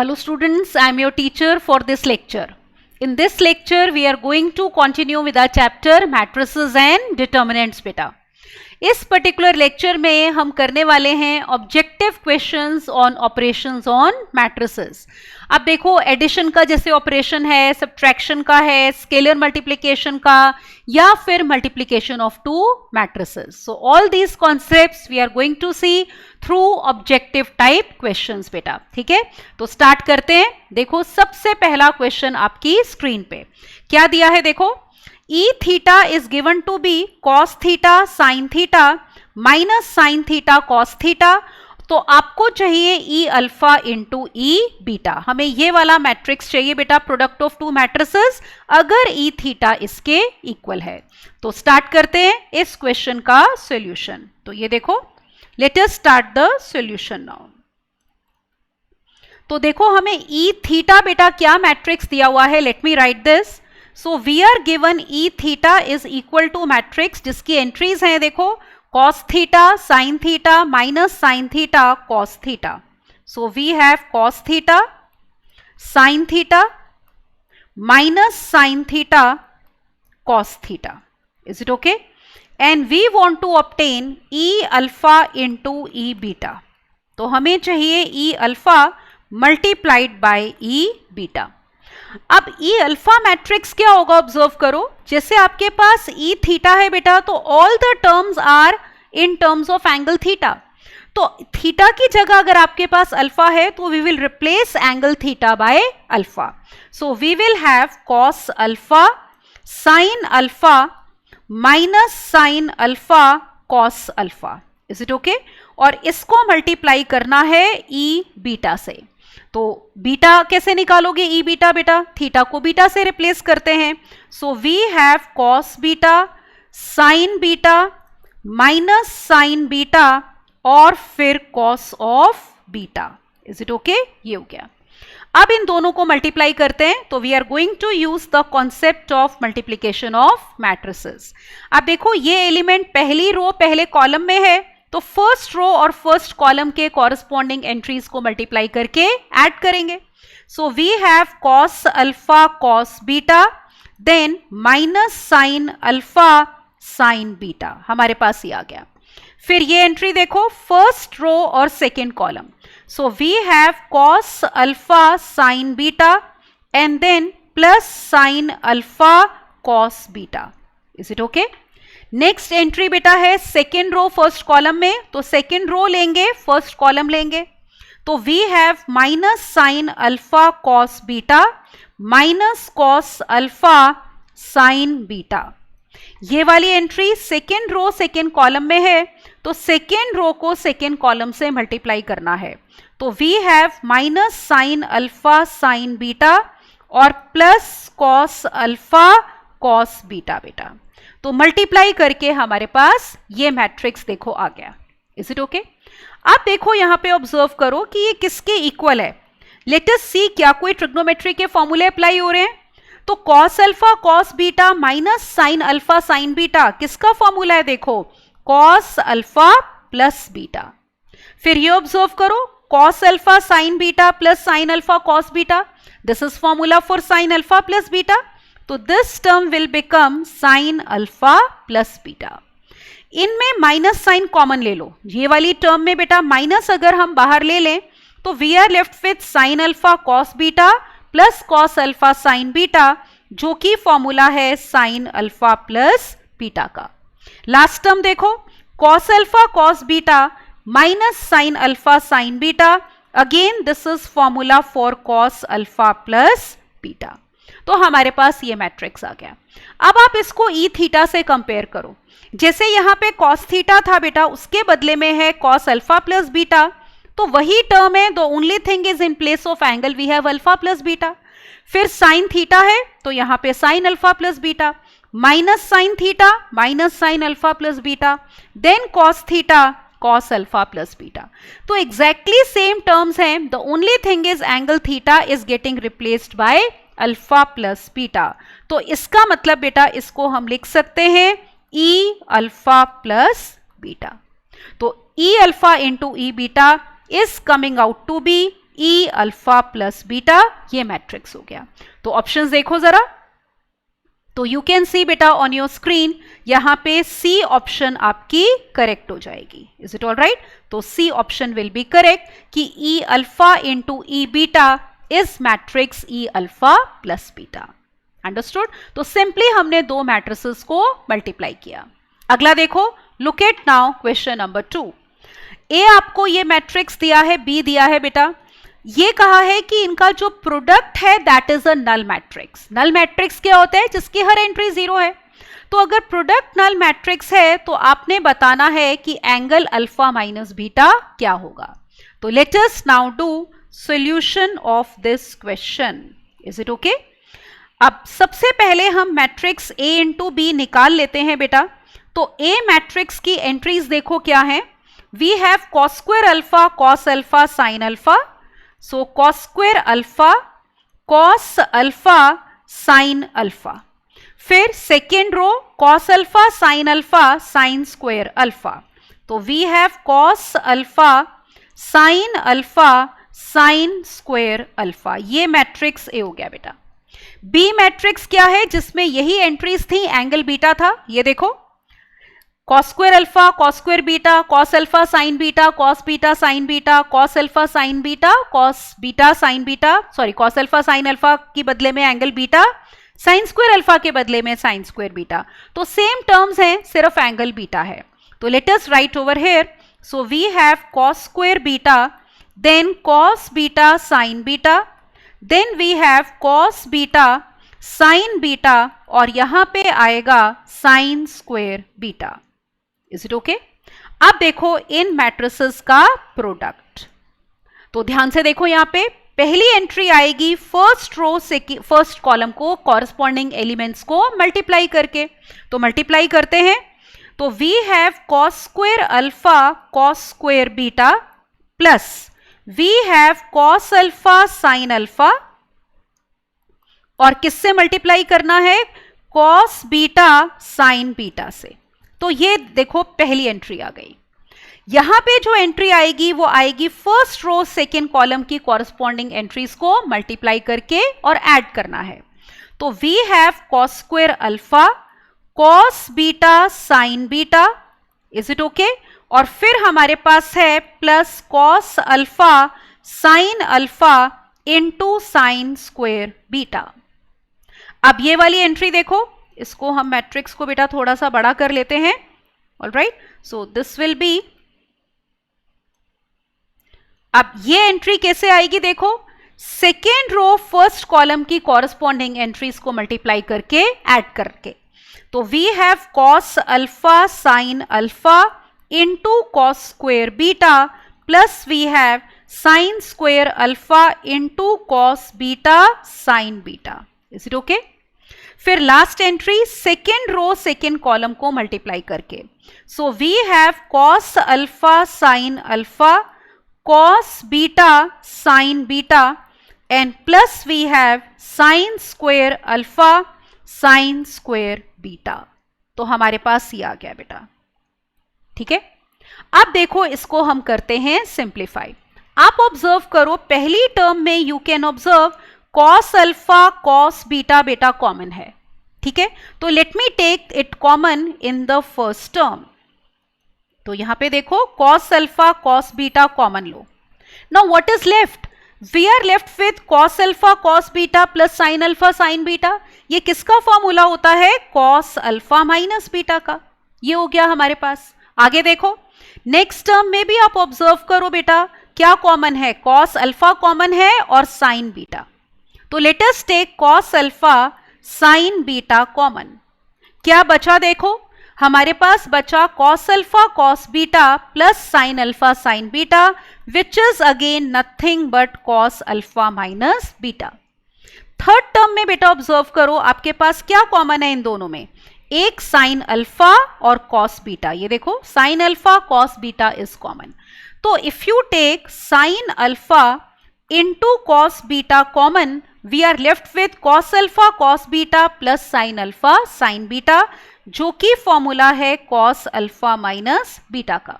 Hello students, I am your teacher for this lecture. In this lecture, we are going to continue with our chapter matrices and determinants beta. इस particular lecture में हम करने वाले हैं objective questions on operations on matrices. अब देखो addition का जैसे ऑपरेशन है, सब्ट्रैक्शन का है, स्केलर मल्टीप्लिकेशन का या फिर multiplication of two matrices. So all these concepts we are going to see through objective type questions बेटा. ठीक है, तो स्टार्ट करते हैं. देखो सबसे पहला क्वेश्चन आपकी स्क्रीन पे क्या दिया है. देखो E theta is given to be cos theta sin theta minus sin theta cos theta. तो आपको चाहिए E alpha into E beta. हमें ये वाला मैट्रिक्स चाहिए बेटा, प्रोडक्ट ऑफ टू मैट्रिसेस, अगर E थीटा इसके इक्वल है. तो स्टार्ट करते हैं इस क्वेश्चन का सॉल्यूशन. तो ये देखो, let us start the solution now. तो देखो हमें E थीटा बेटा क्या मैट्रिक्स दिया हुआ है. Let me right this. So we are given E theta is equal to matrix जिसकी एंट्रीज हैं देखो, cos theta sin theta minus sin theta cos theta. So we have cos theta sin theta minus sin theta cos theta. Is it okay? And we want to obtain E alpha into E beta. तो हमें चाहिए E alpha multiplied by E beta. अब E alpha matrix क्या होगा observe करो. जैसे आपके पास E theta है बेटा, तो all the terms are in terms of angle theta. तो थीटा की जगह अगर आपके पास अल्फा है तो we will replace angle theta by alpha. So we will have cos alpha sine alpha minus sine alpha cos alpha. Is it okay? और इसको मल्टीप्लाई करना है E बीटा से. तो बीटा कैसे निकालोगे E बीटा बेटा, थीटा को बीटा से रिप्लेस करते हैं. So we have cos beta sine beta minus sine beta और फिर cos of beta. Is it okay? ये हो गया. अब इन दोनों को मल्टीप्लाई करते हैं. तो we are going to use the concept of multiplication of matrices. अब देखो ये एलिमेंट पहली रो पहले कॉलम में है, तो फर्स्ट रो और फर्स्ट कॉलम के कॉरस्पॉन्डिंग एंट्रीज को मल्टीप्लाई करके ऐड करेंगे. So we have cos alpha cos beta then minus sine alpha sine beta. हमारे पास ये आ गया. फिर ये एंट्री देखो, फर्स्ट रो और second column. So we have cos alpha sine beta and then plus sine alpha cos beta. Is it okay? Next entry बेटा है सेकेंड रो फर्स्ट कॉलम में, तो सेकेंड रो लेंगे फर्स्ट कॉलम लेंगे. तो we have minus sine alpha cos beta minus cos alpha sine beta. ये वाली entry second row second column में है, तो सेकेंड रो को सेकेंड कॉलम से मल्टीप्लाई करना है. तो we have minus sine alpha sine beta और plus cos alpha cos beta बेटा. तो मल्टीप्लाई करके हमारे पास ये मैट्रिक्स देखो आ गया. Is it okay? अब देखो यहां पे ऑब्जर्व करो कि ये किसके इक्वल है. लेट अस सी क्या कोई ट्रिग्नोमेट्री के फॉर्मूले अप्लाई हो रहे हैं. तो cos alpha cos beta minus sine alpha sine beta किसका फॉर्मूला है. देखो कॉस अल्फा प्लस बीटा. फिर ये ऑब्जर्व करो, cos alpha sine beta plus sine alpha cos beta, this is formula for sine alpha plus beta. तो this term will become sine alpha plus beta. इनमें minus sine common ले लो. ये वाली term में बेटा माइनस अगर हम बाहर ले लें तो we are left with sine alpha cos beta plus cos alpha sine beta, जो कि फॉर्मूला है साइन अल्फा प्लस बीटा का. लास्ट टर्म देखो, cos alpha cos beta minus sine alpha sine beta, again this is formula for cos alpha plus beta. तो हमारे पास ये matrix आ गया. अब आप इसको E थीटा से कंपेयर करो. जैसे यहाँ पे cos थीटा था बेटा, उसके बदले में है cos अल्फा प्लस बीटा. तो वही टर्म है, the only thing is in place of angle we have alpha plus beta. फिर sin थीटा है तो यहाँ पे sin alpha plus beta, minus sin theta minus sin alpha plus beta, then cos theta cos alpha plus beta. तो exactly same terms हैं, the only thing is angle theta is getting replaced by alpha plus beta. तो इसका मतलब बेटा इसको हम लिख सकते हैं E अल्फा प्लस बीटा. तो E alpha into E beta is coming out to be E alpha plus beta, ये मैट्रिक्स हो गया। तो ऑप्शंस देखो जरा, तो यू कैन सी बेटा ऑन योर स्क्रीन, यहां पे सी ऑप्शन आपकी करेक्ट हो जाएगी। Is it all right? तो C option will be correct कि e alpha into e beta is matrix e alpha plus beta. Understood? तो सिंपली हमने दो मैट्रिसेस को मल्टीप्लाई किया। अगला देखो, look at now question number 2। A आपको ये मैट्रिक्स दिया है, बी दिया है बेटा, ये कहा है कि इनका जो प्रोडक्ट है that is a null matrix. Null matrix क्या होता है? जिसकी हर एंट्री जीरो है। तो अगर प्रोडक्ट नल मैट्रिक्स है तो आपने बताना है कि एंगल अल्फा माइनस बीटा क्या होगा। तो let us now do solution of this question. Is it okay? अब सबसे पहले हम मैट्रिक्स ए इंटू बी निकाल लेते हैं बेटा। तो ए मैट्रिक्स की एंट्रीज देखो क्या है। We have cos square alpha, cos alpha, sine alpha. So cos square alpha, cos alpha, sine alpha. फिर second row cos alpha, sine alpha, sine square alpha. तो we have cos alpha, sine alpha, sine square alpha. ये matrix A हो गया बेटा। B matrix क्या है? जिसमें यही एंट्रीज थी, एंगल बीटा था। ये देखो, cos square alpha, cos square beta, cos alpha sine beta, cos beta sine beta, cos alpha sine beta, cos beta sine beta, sorry cos alpha sine alpha के बदले में angle beta, sine square alpha के बदले में sine square beta. तो same terms हैं, सिर्फ angle beta है। तो let us write over here. So we have cos square beta, then cos beta sine beta, then we have cos beta sine beta, और यहां पे आएगा sine square beta. Is it okay? अब देखो इन matrices का product. तो ध्यान से देखो, यहां पे पहली एंट्री आएगी फर्स्ट रो से फर्स्ट कॉलम को कॉरस्पॉन्डिंग एलिमेंट्स को मल्टीप्लाई करके। तो मल्टीप्लाई करते हैं। तो we have cos square alpha, cos square beta, plus we have cos alpha sine alpha, और किससे मल्टीप्लाई करना है? कॉस बीटा साइन बीटा से। तो ये देखो पहली एंट्री आ गई। यहां पे जो एंट्री आएगी वो आएगी फर्स्ट रो सेकेंड कॉलम की कॉरस्पॉन्डिंग एंट्रीज को मल्टीप्लाई करके और ऐड करना है। तो we have cos square alpha, cos beta sine beta. Is it okay? और फिर हमारे पास है plus cos alpha sine alpha into sine square beta. अब ये वाली एंट्री देखो, इसको हम मैट्रिक्स को बेटा थोड़ा सा बड़ा कर लेते हैं। All right, so this will be, अब ये एंट्री कैसे आएगी देखो, सेकेंड रो फर्स्ट कॉलम की कॉरस्पॉन्डिंग एंट्रीज को मल्टीप्लाई करके ऐड करके। तो we have cos alpha sine alpha into cos square beta, plus we have sine square alpha into cos beta sine beta. Is it okay? फिर last entry second row second column को multiply करके। So we have cos alpha sine alpha, cos beta sine beta, and plus we have sine square alpha sine square beta. तो हमारे पास ये आ गया बेटा। ठीक है? अब देखो इसको हम करते हैं सिंप्लीफाई। आप ऑब्जर्व करो, पहली टर्म में you can observe cos alpha cos beta बेटा कॉमन है। ठीक है? तो let me take it common in the first term. तो यहां पे देखो cos alpha cos beta common लो। Now what is left? We are left with cos alpha cos beta plus sine alpha sine beta. ये किसका formula होता है? Cos alpha minus beta का। ये हो गया हमारे पास। आगे देखो नेक्स्ट टर्म में भी आप ऑब्जर्व करो बेटा, क्या कॉमन है? कॉस अल्फा कॉमन है और साइन बीटा। तो let us take cos alpha sine beta common. क्या बचा देखो, हमारे पास बचा cos alpha cos beta plus sine alpha sine beta, which is again nothing but cos alpha minus beta. Third term में बेटा ऑब्जर्व करो, आपके पास क्या कॉमन है इन दोनों में? एक साइन अल्फा और कॉस बीटा। ये देखो sine alpha cos beta is common. तो if you take sine alpha into cos beta common, we are left with cos alpha cos beta plus sine alpha sine beta, जो कि formula है cos alpha minus beta का।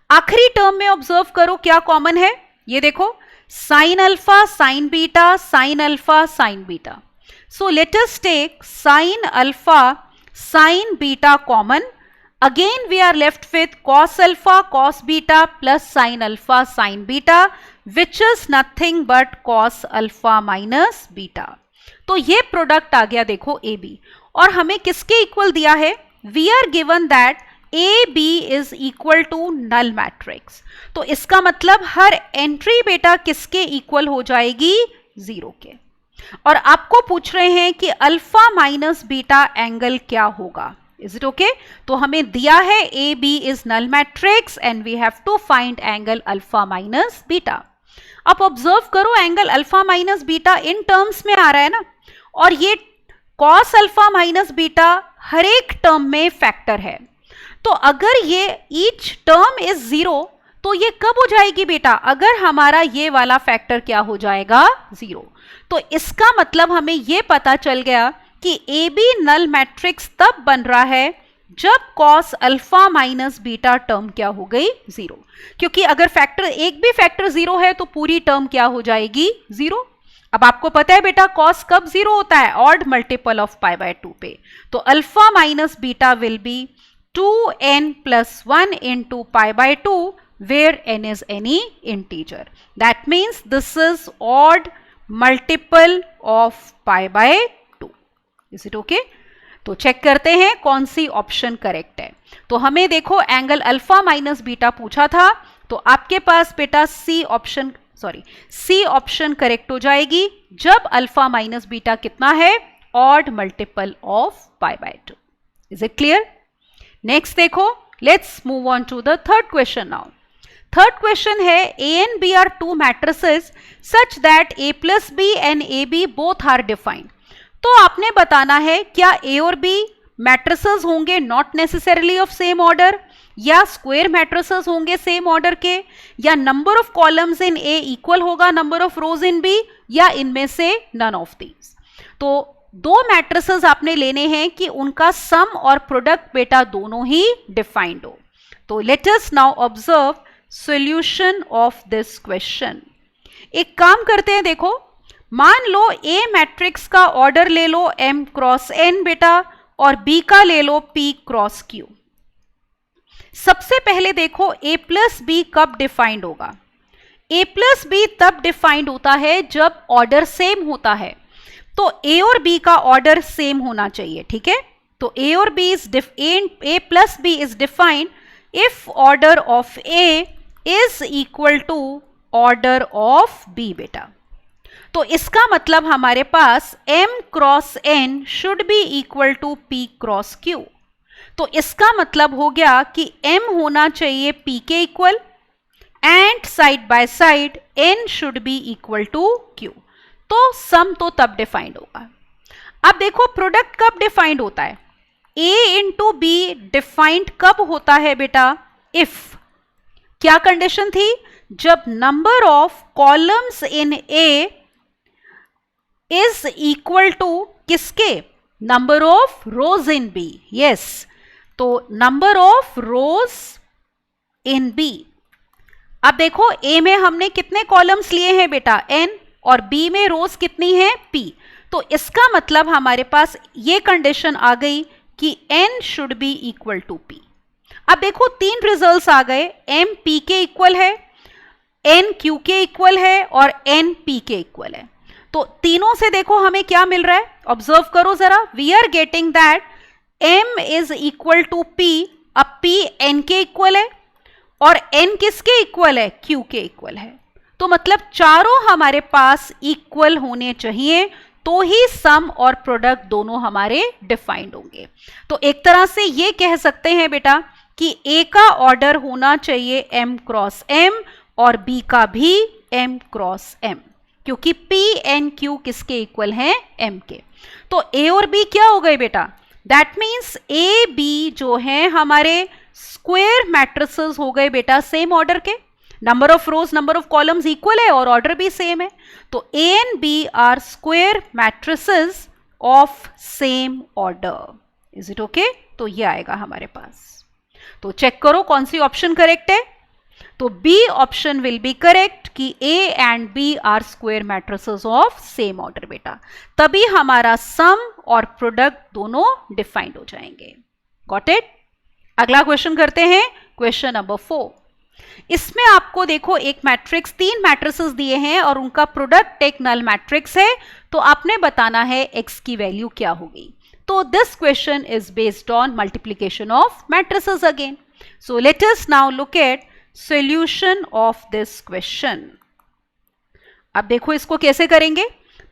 आखिरी term में observe करो क्या common है। ये देखो sine alpha, sine beta, sign alpha, sine beta. So let us take sin alpha, sin beta common. Again we are left with cos alpha, cos beta plus sin alpha, sin beta, which is nothing but cos alpha minus beta. तो ये product आ गया देखो A B, और हमें किसके equal दिया है? We are given that A B is equal to null matrix. तो इसका मतलब हर एंट्री बेटा किसके इक्वल हो जाएगी? जीरो के. और आपको पूछ रहे हैं कि अल्फा माइनस बीटा एंगल क्या होगा. Is it okay? तो हमें दिया है A B is null matrix and we have to find angle alpha minus beta. आप ऑब्जर्व करो, एंगल अल्फा माइनस बीटा इन टर्म्स में आ रहा है ना, और ये कॉस अल्फा माइनस बीटा हर एक टर्म में फैक्टर है. तो अगर ये ईच टर्म इज जीरो, तो ये कब हो जाएगी बेटा? अगर हमारा ये वाला फैक्टर क्या हो जाएगा? जीरो. तो इसका मतलब हमें ये पता चल गया कि ए बी नल मैट्रिक्स तब बन रहा है जब cos alpha minus beta term क्या हो गई? जीरो. क्योंकि अगर फैक्टर एक भी फैक्टर जीरो है तो पूरी टर्म क्या हो जाएगी? जीरो. अब आपको पता है बेटा कॉस कब जीरो होता है? Odd multiple of pi by 2 पे. तो alpha minus beta will be 2n plus 1 into pi by 2 where n is any integer. That means this is odd multiple of pi by 2. Is it okay? तो check करते हैं कौन सी option correct है. तो हमें देखो एंगल अल्फा माइनस बीटा पूछा था, तो आपके पास बेटा सी ऑप्शन करेक्ट हो जाएगी जब अल्फा माइनस बीटा कितना है? Odd multiple of pi by 2. Is it clear? Next देखो, let's move on to the third question now. Third question है A and B are two matrices such that A plus B and A B both are defined. तो आपने बताना है क्या A और B matrices होंगे not necessarily of same order, या square matrices होंगे सेम ऑर्डर के, या number of columns in A equal होगा number of rows in B, या इनमें से नन ऑफ दीज. तो दो मैट्रिसेस आपने लेने हैं कि उनका सम और प्रोडक्ट बेटा दोनों ही डिफाइंड हो. तो let us now observe solution of this question. एक काम करते हैं, देखो मान लो ए मैट्रिक्स का ऑर्डर ले लो m क्रॉस n बेटा, और b का ले लो p क्रॉस q. सबसे पहले देखो a प्लस बी कब डिफाइंड होगा? a प्लस बी तब डिफाइंड होता है जब ऑर्डर सेम होता है. तो a और b का ऑर्डर सेम होना चाहिए, ठीक है. तो a और b is a plus B is defined if order of a is equal to order of b बेटा. तो इसका मतलब हमारे पास m cross n should be equal to p cross q. तो इसका मतलब हो गया कि m होना चाहिए p के equal and side by side n should be equal to q. तो सम तो तब डिफाइंड होगा. अब देखो प्रोडक्ट कब डिफाइंड होता है? a इंटू बी डिफाइंड कब होता है बेटा? इफ क्या कंडीशन थी? जब number of columns in a is equal to किसके? Number of rows in b. Yes, तो number of rows in b. अब देखो a में हमने कितने कॉलम्स लिए हैं बेटा? n. और b में रोज कितनी है? p. तो इसका मतलब हमारे पास ये कंडीशन आ गई कि n should be equal to p. अब देखो तीन रिजल्ट्स आ गए. m p के इक्वल है, n q के इक्वल है, और n p के इक्वल है. तो तीनों से देखो हमें क्या मिल रहा है? ऑब्जर्व करो जरा. We are getting that m is equal to p. अब p n के इक्वल है और n किसके इक्वल है? q के इक्वल है. तो मतलब चारों हमारे पास इक्वल होने चाहिए तो ही सम और प्रोडक्ट दोनों हमारे डिफाइंड होंगे. तो एक तरह से ये कह सकते हैं बेटा कि a का ऑर्डर होना चाहिए m क्रॉस m और b का भी m क्रॉस m, क्योंकि p n q किसके इक्वल हैं? m के. तो a और b क्या हो गए बेटा? दैट मीन्स a b जो है हमारे स्क्वायर मैट्रिसेस हो गए बेटा सेम ऑर्डर के. Number of rows number of columns equal है और ऑर्डर भी सेम है. तो a and b are square matrices of same order. Is it okay? तो ये आएगा हमारे पास. तो चेक करो कौन सी ऑप्शन करेक्ट है. तो B option will be correct कि A and B are square matrices of same order बेटा, तभी हमारा सम और प्रोडक्ट दोनों डिफाइंड हो जाएंगे। Got it? अगला क्वेश्चन करते हैं, क्वेश्चन नंबर 4। इसमें आपको देखो एक मैट्रिक्स, 3 मैट्रिसेस दिए हैं और उनका प्रोडक्ट एक नल मैट्रिक्स है, तो आपने बताना है x की वैल्यू क्या होगी। तो this question is based on multiplication of matrices again. So let us now look at solution of this question. अब देखो इसको कैसे करेंगे।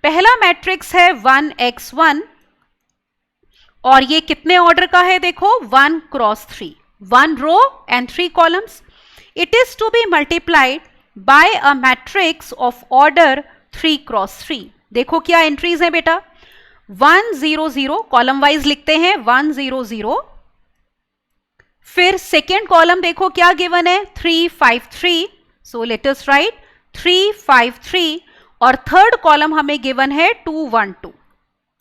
पहला मैट्रिक्स है 1x1 और ये कितने ऑर्डर का है देखो, 1 cross 3, 1 row and 3 columns. It is to be multiplied by a matrix of order 3 cross 3. देखो क्या एंट्रीज है बेटा, 1 0 0 कॉलम वाइज लिखते हैं, 1 0 0। फिर सेकेंड कॉलम देखो क्या गिवन है, 3 5 3। सो लेट अस राइट 3 5 3 और थर्ड कॉलम हमें गिवन है 2 1 2।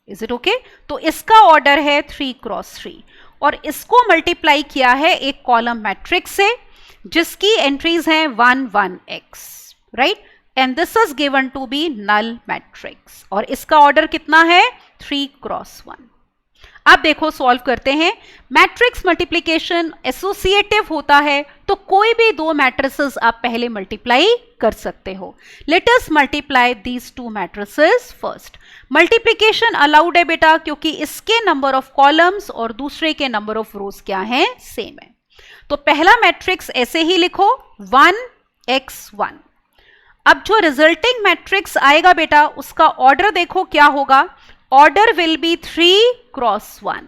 Is it okay? तो इसका ऑर्डर है 3 क्रॉस 3 और इसको मल्टीप्लाई किया है एक कॉलम मैट्रिक्स से जिसकी एंट्रीज हैं 1 1 x, right, and this is given to be null matrix और इसका ऑर्डर कितना है 3 क्रॉस 1। अब देखो सॉल्व करते हैं। मैट्रिक्स मल्टीप्लिकेशन एसोसिएटिव होता है तो कोई भी 2 मैट्रिसेस आप पहले मल्टीप्लाई कर सकते हो। Late us multiply these 2 matrices first. Multiplication allowed है बेटा क्योंकि इसके नंबर ऑफ कॉलम्स और दूसरे के नंबर ऑफ रोज क्या है, सेम है। तो पहला मैट्रिक्स ऐसे ही लिखो 1x1। अब जो रिजल्टिंग मैट्रिक्स आएगा बेटा उसका ऑर्डर देखो क्या होगा, ऑर्डर विल बी 3 क्रॉस 1।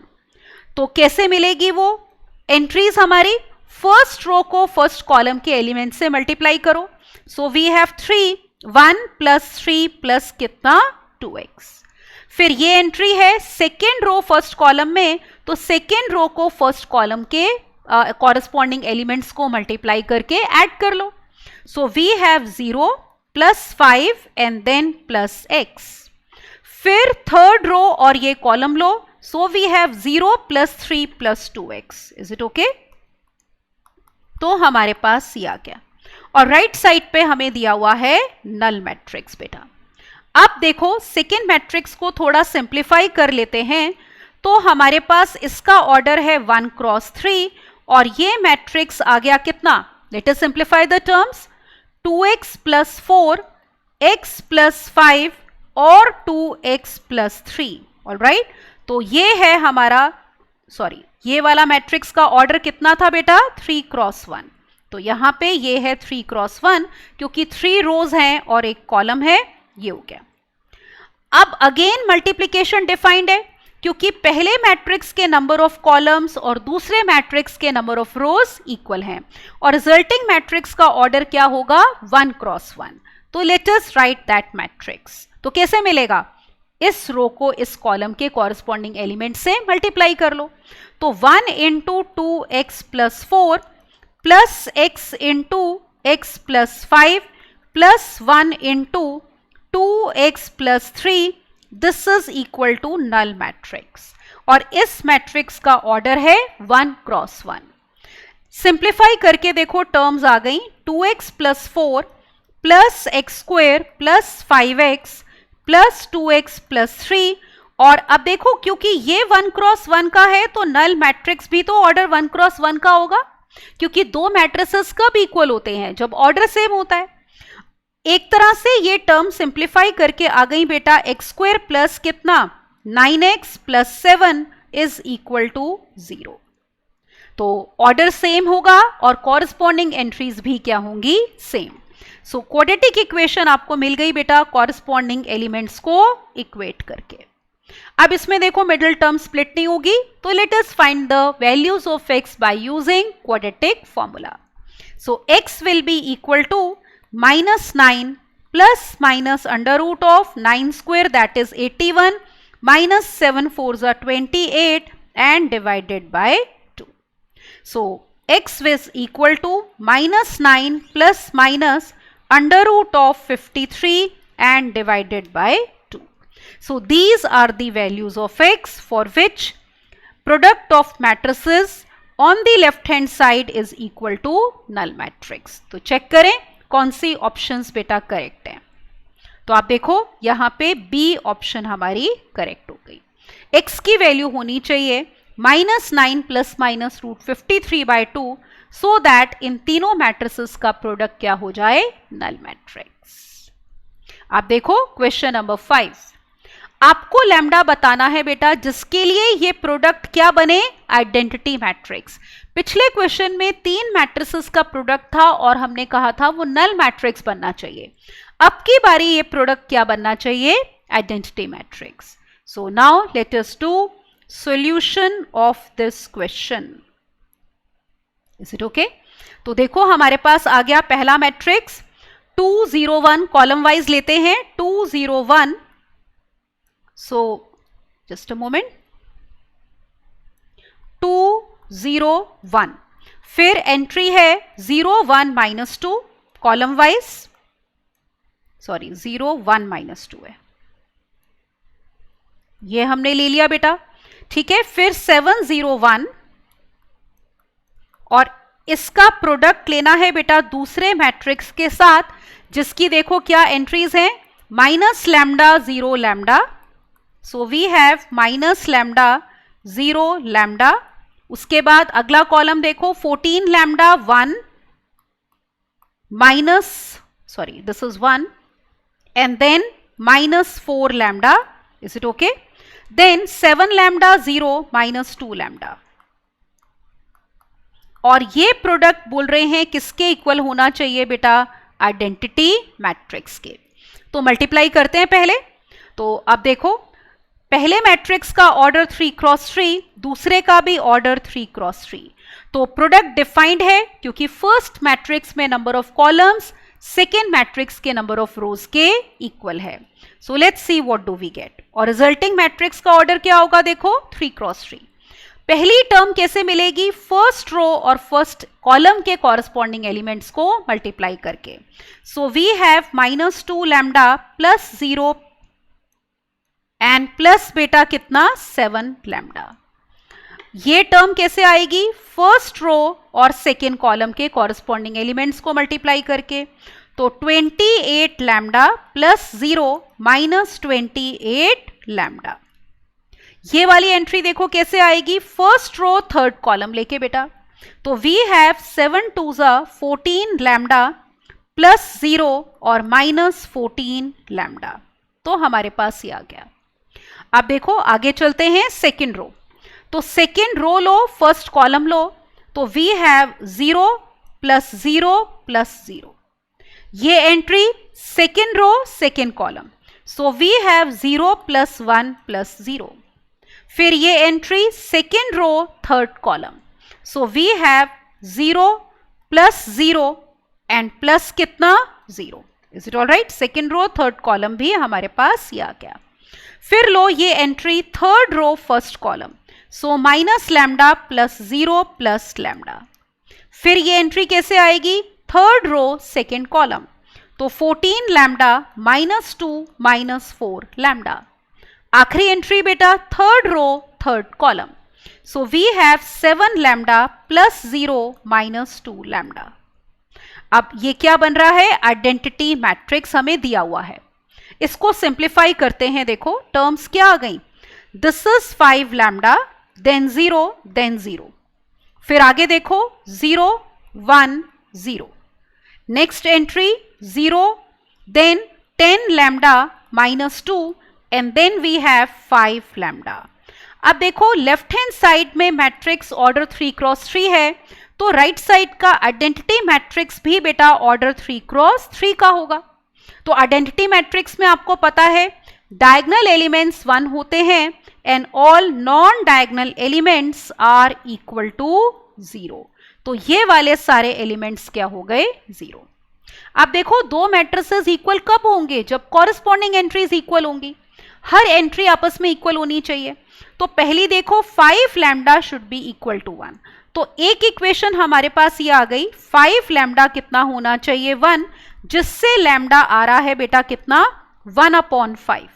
तो कैसे मिलेगी वो एंट्रीज हमारी, फर्स्ट रो को फर्स्ट कॉलम के एलिमेंट से मल्टीप्लाई करो। So we have 3 1 plus 3 plus कितना 2x। फिर ये एंट्री है सेकेंड रो फर्स्ट कॉलम में, तो सेकेंड रो को फर्स्ट कॉलम के कॉरेस्पॉन्डिंग एलिमेंट्स को मल्टीप्लाई करके ऐड कर लो। So we have 0 plus 5 and then plus x। फिर थर्ड रो और ये कॉलम लो, so we have 0 plus 3 plus 2x। Is it okay? तो हमारे पास ये आ गया और राइट साइड पे हमें दिया हुआ है नल मैट्रिक्स बेटा। अब देखो सेकेंड मैट्रिक्स को थोड़ा सिंप्लीफाई कर लेते हैं, तो हमारे पास इसका ऑर्डर है 1 क्रॉस 3 और ये मैट्रिक्स आ गया कितना, let us simplify the terms, 2x plus 4 x plus 5 और 2x प्लस 3। ऑलराइट, तो ये है हमारा, सॉरी ये वाला मैट्रिक्स का ऑर्डर कितना था बेटा, 3 क्रॉस 1। तो यहां पे ये है 3 क्रॉस 1 क्योंकि 3 रोज हैं और एक कॉलम है, ये हो गया। अब अगेन मल्टीप्लीकेशन डिफाइंड है क्योंकि पहले मैट्रिक्स के नंबर ऑफ कॉलम्स और दूसरे मैट्रिक्स के नंबर ऑफ रोज इक्वल हैं और रिजल्टिंग मैट्रिक्स का ऑर्डर क्या होगा 1 क्रॉस 1। तो let us right that matrix. तो कैसे मिलेगा, इस रो को इस कॉलम के कॉरेस्पॉन्डिंग एलिमेंट से मल्टीप्लाई कर लो। तो 1 into 2x plus 4 plus x into x plus 5 plus 1 into 2x plus 3, this is equal to null matrix और इस मैट्रिक्स का ऑर्डर है 1 क्रॉस 1। सिंप्लीफाई करके देखो टर्म्स आ गई, 2x plus 4 plus x square plus 5x plus 2x plus 3। और अब देखो क्योंकि ये 1 क्रॉस 1 का है तो नल मैट्रिक्स भी तो ऑर्डर 1 क्रॉस 1 का होगा क्योंकि 2 मैट्रिसेस कब इक्वल होते हैं, जब ऑर्डर सेम होता है। एक तरह से ये टर्म सिंप्लीफाई करके आ गई बेटा, एक्स स्क्वायर प्लस कितना 9x plus 7 is equal to 0। तो ऑर्डर सेम होगा और कॉरेस्पॉन्डिंग एंट्रीज भी क्या होंगी, सेम। सो क्वाड्रेटिक इक्वेशन आपको मिल गई बेटा कॉरेस्पॉन्डिंग एलिमेंट्स को इक्वेट करके। अब इसमें देखो मिडिल टर्म स्प्लिट नहीं होगी, तो let us find the values of x by using quadratic formula. So x will be equal to -9 plus minus under root of 9 square that is 81 minus 7 4s are 28 and divided by 2. So x is equal to -9 plus minus under root of 53 and divided by 2. So these are the values of x for which product of matrices on the left hand side is equal to null matrix. तो चेक करें कौन सी options बेटा correct है। तो आप देखो यहां पे बी ऑप्शन हमारी करेक्ट हो गई। x की वैल्यू होनी चाहिए -9 plus minus √53/2 so that in तीनों मैट्रिसेस का प्रोडक्ट क्या हो जाए, नल मैट्रिक्स। आप देखो क्वेश्चन नंबर 5, आपको लैम्डा बताना है बेटा जिसके लिए ये प्रोडक्ट क्या बने, आइडेंटिटी मैट्रिक्स। पिछले क्वेश्चन में 3 मैट्रिसेस का प्रोडक्ट था और हमने कहा था वो नल मैट्रिक्स बनना चाहिए। अब की बारी ये प्रोडक्ट क्या बनना चाहिए, identity matrix. So now let us do solution of this question. Is it okay? तो देखो हमारे पास आ गया पहला मैट्रिक्स 2 0 1, कॉलम वाइज लेते हैं 2 0 1। सो जस्ट अ मोमेंट, 2 0 1, फिर एंट्री है 0 1 -2 कॉलम वाइज, सॉरी 0 1 -2 है, ये हमने ले लिया बेटा, ठीक है। फिर 7 0 1 और इसका प्रोडक्ट लेना है बेटा दूसरे मैट्रिक्स के साथ जिसकी देखो क्या एंट्रीज हैं, -λ 0 λ। So we have -λ 0 λ। उसके बाद अगला कॉलम देखो 14 λ 1 minus, sorry this is 1 and then -4 λ। Is it okay? Then 7 λ 0 -2 λ। और ये प्रोडक्ट बोल रहे हैं किसके इक्वल होना चाहिए बेटा, आइडेंटिटी मैट्रिक्स के। तो मल्टीप्लाई करते हैं पहले। तो अब देखो पहले मैट्रिक्स का ऑर्डर 3 क्रॉस 3, दूसरे का भी ऑर्डर 3 क्रॉस 3। तो प्रोडक्ट डिफाइंड है क्योंकि फर्स्ट मैट्रिक्स में number of columns second matrix के नंबर ऑफ रोज के इक्वल है। So let's see what do we get. और रिजल्टिंग मैट्रिक्स का ऑर्डर क्या होगा, देखो 3 क्रॉस 3। पहली टर्म कैसे मिलेगी, फर्स्ट रो और फर्स्ट कॉलम के कॉरस्पॉन्डिंग एलिमेंट्स को मल्टीप्लाई करके। So we have -2 λ plus 0 and plus बेटा कितना 7 λ। ये टर्म कैसे आएगी, फर्स्ट रो और सेकेंड कॉलम के कॉरस्पॉन्डिंग एलिमेंट्स को मल्टीप्लाई करके। तो 28 λ प्लस 0 -28 λ। ये वाली एंट्री देखो कैसे आएगी, फर्स्ट रो थर्ड कॉलम लेके बेटा। तो वी हैव 7 2 14 λ प्लस 0 और -14 λ। तो हमारे पास ये आ गया। अब देखो आगे चलते हैं सेकेंड रो। तो सेकेंड रो लो, फर्स्ट कॉलम लो। तो वी हैव 0 प्लस 0 प्लस 0। ये entry second row second column. So we have 0 plus 1 plus 0। फिर ये entry second row third column. So we have 0 plus 0 and plus कितना 0। Is it all right? Second row third column भी हमारे पास ये आ गया। फिर लो ये entry third row first column. सो -λ प्लस 0 प्लस λ। फिर ये एंट्री कैसे आएगी, थर्ड रो सेकेंड कॉलम। तो 14 λ -2 -4 λ। आखिरी एंट्री बेटा third row third column. So we have 7 λ plus 0 -2 λ। अब ये क्या बन रहा है, आइडेंटिटी मैट्रिक्स हमें दिया हुआ है। इसको सिंप्लीफाई करते हैं, देखो टर्म्स क्या आ गई, दिस इज 5 λ देन 0 देन 0। फिर आगे देखो 0 1 0। Next entry 0 then 10 λ -2 and then we have 5 λ। अब देखो लेफ्ट हैंड साइड में मैट्रिक्स ऑर्डर 3 क्रॉस 3 है, तो राइट साइड का आइडेंटिटी मैट्रिक्स भी बेटा ऑर्डर 3 क्रॉस 3 का होगा। तो आइडेंटिटी मैट्रिक्स में आपको पता है डायगोनल एलिमेंट्स 1 होते हैं and all non diagonal elements are equal to 0। तो ये वाले सारे एलिमेंट्स क्या हो गए, 0। अब देखो दो मैट्रिसेस इक्वल कब होंगे, जब कॉरस्पॉन्डिंग एंट्रीज इक्वल होंगी। हर एंट्री आपस में इक्वल होनी चाहिए। तो पहली देखो 5 λ शुड बी इक्वल टू 1। तो एक इक्वेशन हमारे पास ये आ गई, 5 λ कितना होना चाहिए 1, जिससे लैम्डा आ रहा है बेटा कितना 1/5।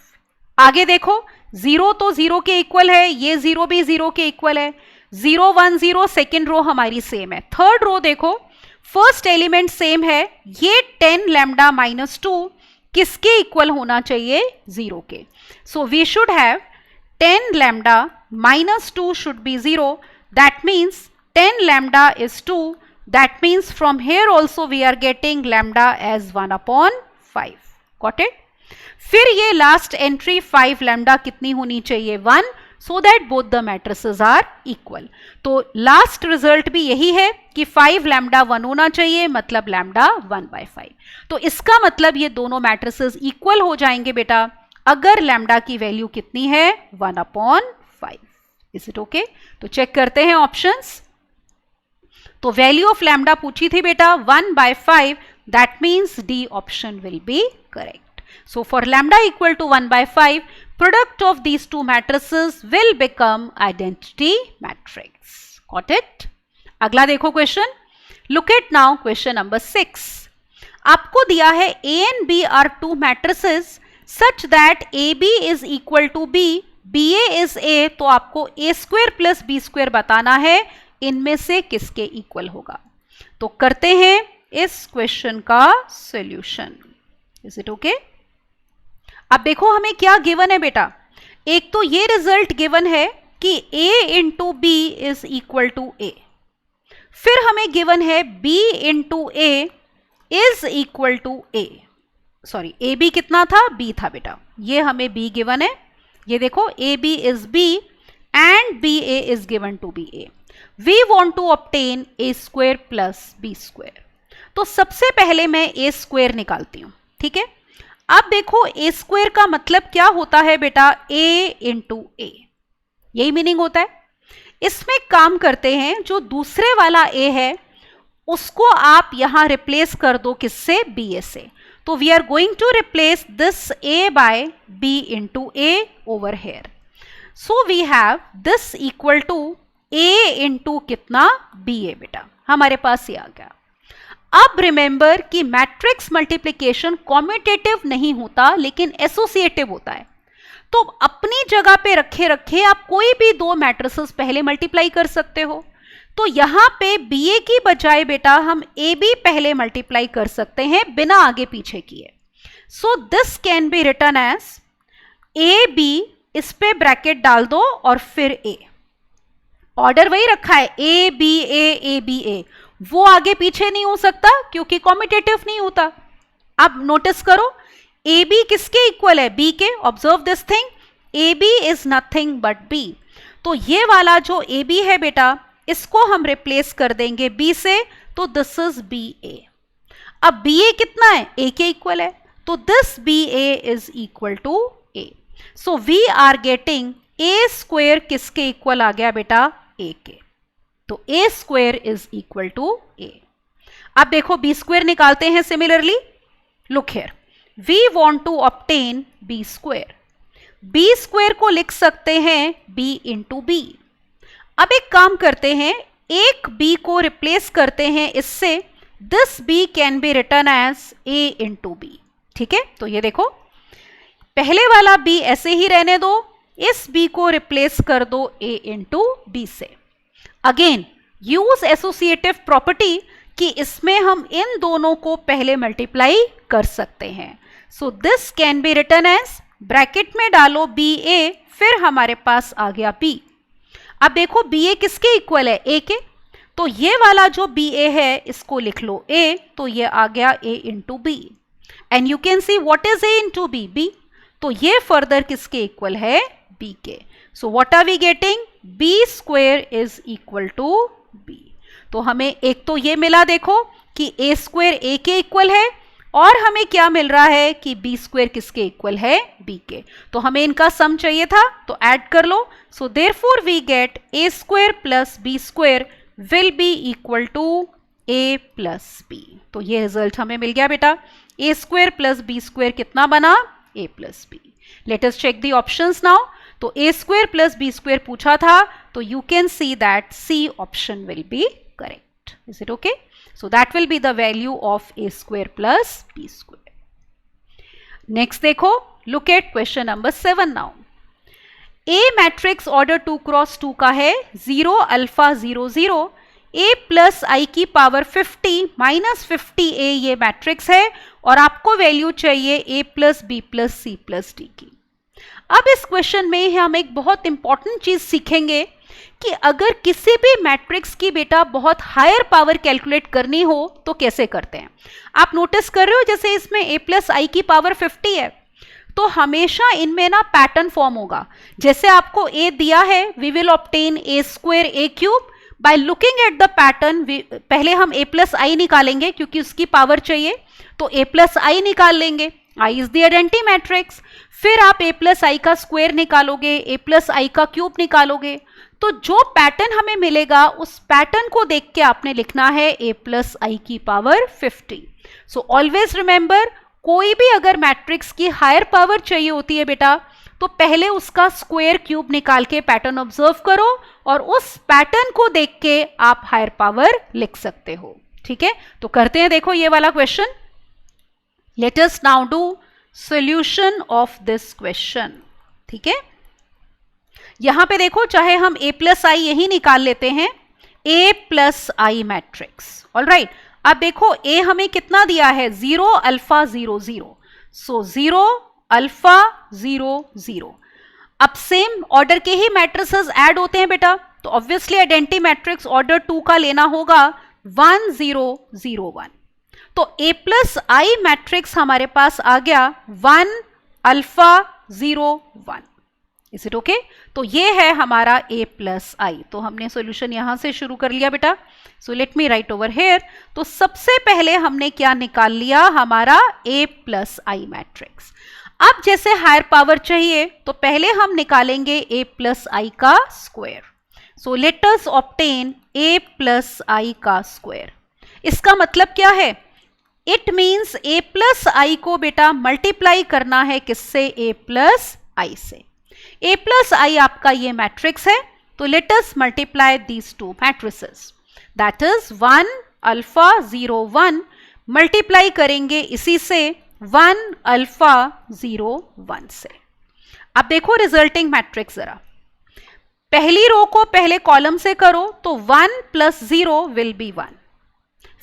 आगे देखो 0 तो 0 के इक्वल है, ये 0 भी 0 के इक्वल है। 0 1 0 सेकेंड रो हमारी सेम है। थर्ड रो देखो, फर्स्ट एलिमेंट सेम है, ये 10 लैम्डा माइनस 2 किसके इक्वल होना चाहिए? 0 के। So we should have 10 lambda minus 2 should be 0. That means 10 lambda is 2. That means from here also we are getting lambda as 1 upon 5. Got it? फिर ये last entry 5 lambda कितनी होनी चाहिए? 1, so that both the matrices are equal. तो last result भी यही है कि 5 lambda 1 होना चाहिए, मतलब lambda 1/5. तो इसका मतलब ये दोनों मैट्रिसेस इक्वल हो जाएंगे बेटा अगर लैम्डा की वैल्यू कितनी है? 1/5. Is it okay? तो चेक करते हैं ऑप्शंस। तो वैल्यू ऑफ लैम्डा पूछी थी बेटा 1/5, that means D option will be correct. So for lambda equal to 1/5, product of these two matrices will become identity matrix. Got it? अगला देखो question, look at now question number 6। आपको दिया है A and B are two matrices such that AB is equal to B, BA is A, तो आपको A square plus B square बताना है इनमें से किसके इक्वल होगा। तो करते हैं इस क्वेश्चन का सॉल्यूशन। Is it okay? अब देखो हमें क्या गिवन है बेटा, एक तो ये रिजल्ट गिवन है कि A into B is equal to A, फिर हमें गिवन है B into A is equal to A। Sorry, A B कितना था? बी था बेटा, ये हमें बी गिवन है। ये देखो A B is B and B A is given to B A. We want to obtain A square plus B square. तो सबसे पहले मैं ए स्क्वेयर निकालती हूं, ठीक है। अब देखो ए स्क्वेयर का मतलब क्या होता है बेटा? ए इंटू ए, यही मीनिंग होता है। इसमें काम करते हैं, जो दूसरे वाला ए है उसको आप यहां रिप्लेस कर दो किससे? बी ए से। तो we are going to replace this a by b into a over here. So we have this equal to a into कितना? ba बेटा, हमारे पास ये आ गया। अब रिमेंबर कि मैट्रिक्स मल्टीप्लिकेशन कॉम्यूटेटिव नहीं होता लेकिन एसोसिएटिव होता है। तो अपनी जगह पे रखे रखे आप कोई भी दो मैट्रिसेस पहले मल्टीप्लाई कर सकते हो। तो यहां पे बी ए की बजाय बेटा हम ए बी पहले मल्टीप्लाई कर सकते हैं बिना आगे पीछे किए। So this can be written as A B, इस पे ब्रैकेट डाल दो और फिर ए। ऑर्डर वही रखा है, ए बी ए, वो आगे पीछे नहीं हो सकता क्योंकि कॉम्यूटेटिव नहीं होता। अब नोटिस करो ए बी किसके इक्वल है? बी के। Observe this thing, A B is nothing but B. तो ये वाला जो ए बी है बेटा इसको हम रिप्लेस कर देंगे बी से, तो दिस इज बी ए। अब बी ए कितना है? ए के इक्वल है, तो this B A is equal to A. So we are getting A square किसके इक्वल आ गया बेटा? ए के। तो A square is equal to A. अब देखो बी स्क्वेयर निकालते हैं similarly. Look here, we want to obtain B square. B square को लिख सकते हैं बी इंटू बी। अब एक काम करते हैं, एक b को रिप्लेस करते हैं इससे, this b can be written as a into B. ठीक है, तो ये देखो पहले वाला b ऐसे ही रहने दो, इस b को रिप्लेस कर दो a इंटू बी से। अगेन यूज एसोसिएटिव प्रॉपर्टी कि इसमें हम इन दोनों को पहले मल्टीप्लाई कर सकते हैं। So this can be written as, bracket में डालो बी ए, फिर हमारे पास आ गया b। अब देखो बी ए किसके इक्वल है? ए के। तो ये वाला जो बी ए है इसको लिख लो ए, तो ये आ गया A into B. And you can see what is A into B? B. तो ये फर्दर किसके इक्वल है? बी के। So what are we getting? B square is equal to B. तो हमें एक तो ये मिला देखो कि ए स्क्वेयर ए के इक्वल है, और हमें क्या मिल रहा है कि बी स्क्वेयर किसके इक्वल है? बी के। तो हमें इनका सम चाहिए था, तो ऐड कर लो। So therefore we get A square plus B square will be equal to A plus B. तो ये रिजल्ट हमें मिल गया बेटा, A square plus B square कितना बना? A plus B. Let us check the options now. तो A square plus B square पूछा था, तो you can see that C option will be correct. Is it okay? So that will be the value of a square plus b square. Next देखो, look at question number 7 now. A matrix order 2 cross 2 का है 0 alpha 0 0, A plus I की power 50 minus 50 ए ये matrix है और आपको value चाहिए A plus B plus C plus D की। अब इस क्वेश्चन में हम एक बहुत इंपॉर्टेंट चीज सीखेंगे कि अगर किसी भी मैट्रिक्स की बेटा बहुत हायर पावर कैलकुलेट करनी हो तो कैसे करते हैं। आप नोटिस कर रहे हो जैसे इसमें a प्लस आई की पावर 50 है तो हमेशा इनमें ना पैटर्न फॉर्म होगा। जैसे आपको a दिया है we will obtain a square a cube by looking at the pattern. पहले हम a प्लस आई निकालेंगे क्योंकि उसकी पावर चाहिए तो a प्लस आई निकाल लेंगे, I is the identity matrix. फिर आप a प्लस आई का स्क्वायर निकालोगे, a प्लस आई का क्यूब निकालोगे, तो जो पैटर्न हमें मिलेगा उस पैटर्न को देख के आपने लिखना है a प्लस आई की पावर 50। सो ऑलवेज रिमेंबर, कोई भी अगर मैट्रिक्स की हायर पावर चाहिए होती है बेटा तो पहले उसका स्क्वायर क्यूब निकाल के पैटर्न ऑब्जर्व करो और उस पैटर्न को देख के आप हायर पावर लिख सकते हो। ठीक है, तो करते हैं देखो ये वाला question. Late us now do solution of this question. ठीक है, यहां पे देखो चाहे हम a प्लस आई यही निकाल लेते हैं, a plus I matrix. Alright, अब देखो a हमें कितना दिया है 0 अल्फा 0 0, सो 0 अल्फा 0 0। अब सेम ऑर्डर के ही मैट्रिसेस ऐड होते हैं बेटा तो ऑब्वियसली आइडेंटिटी मैट्रिक्स ऑर्डर 2 का लेना होगा 1 0 0 1। तो a प्लस आई मैट्रिक्स हमारे पास आ गया 1 अल्फा 0 1। Is it okay? तो ये है हमारा a प्लस आई। तो हमने सॉल्यूशन यहां से शुरू कर लिया बेटा। So let me right over here. तो सबसे पहले हमने क्या निकाल लिया, हमारा a प्लस आई मैट्रिक्स। अब जैसे हायर पावर चाहिए तो पहले हम निकालेंगे a प्लस आई का स्क्वायर। So let us obtain a plus I का स्क्वायर। इसका मतलब क्या है? It means a plus I को बेटा मल्टीप्लाई करना है किससे? a प्लस आई से। a प्लस आई आपका ये मैट्रिक्स है तो let us multiply these two matrices, that is 1 alpha 0 1 multiply करेंगे इसी से 1 अल्फा 0 1 से। अब देखो रिजल्टिंग मैट्रिक्स जरा, पहली रो को पहले कॉलम से करो तो 1 प्लस 0 विल बी 1।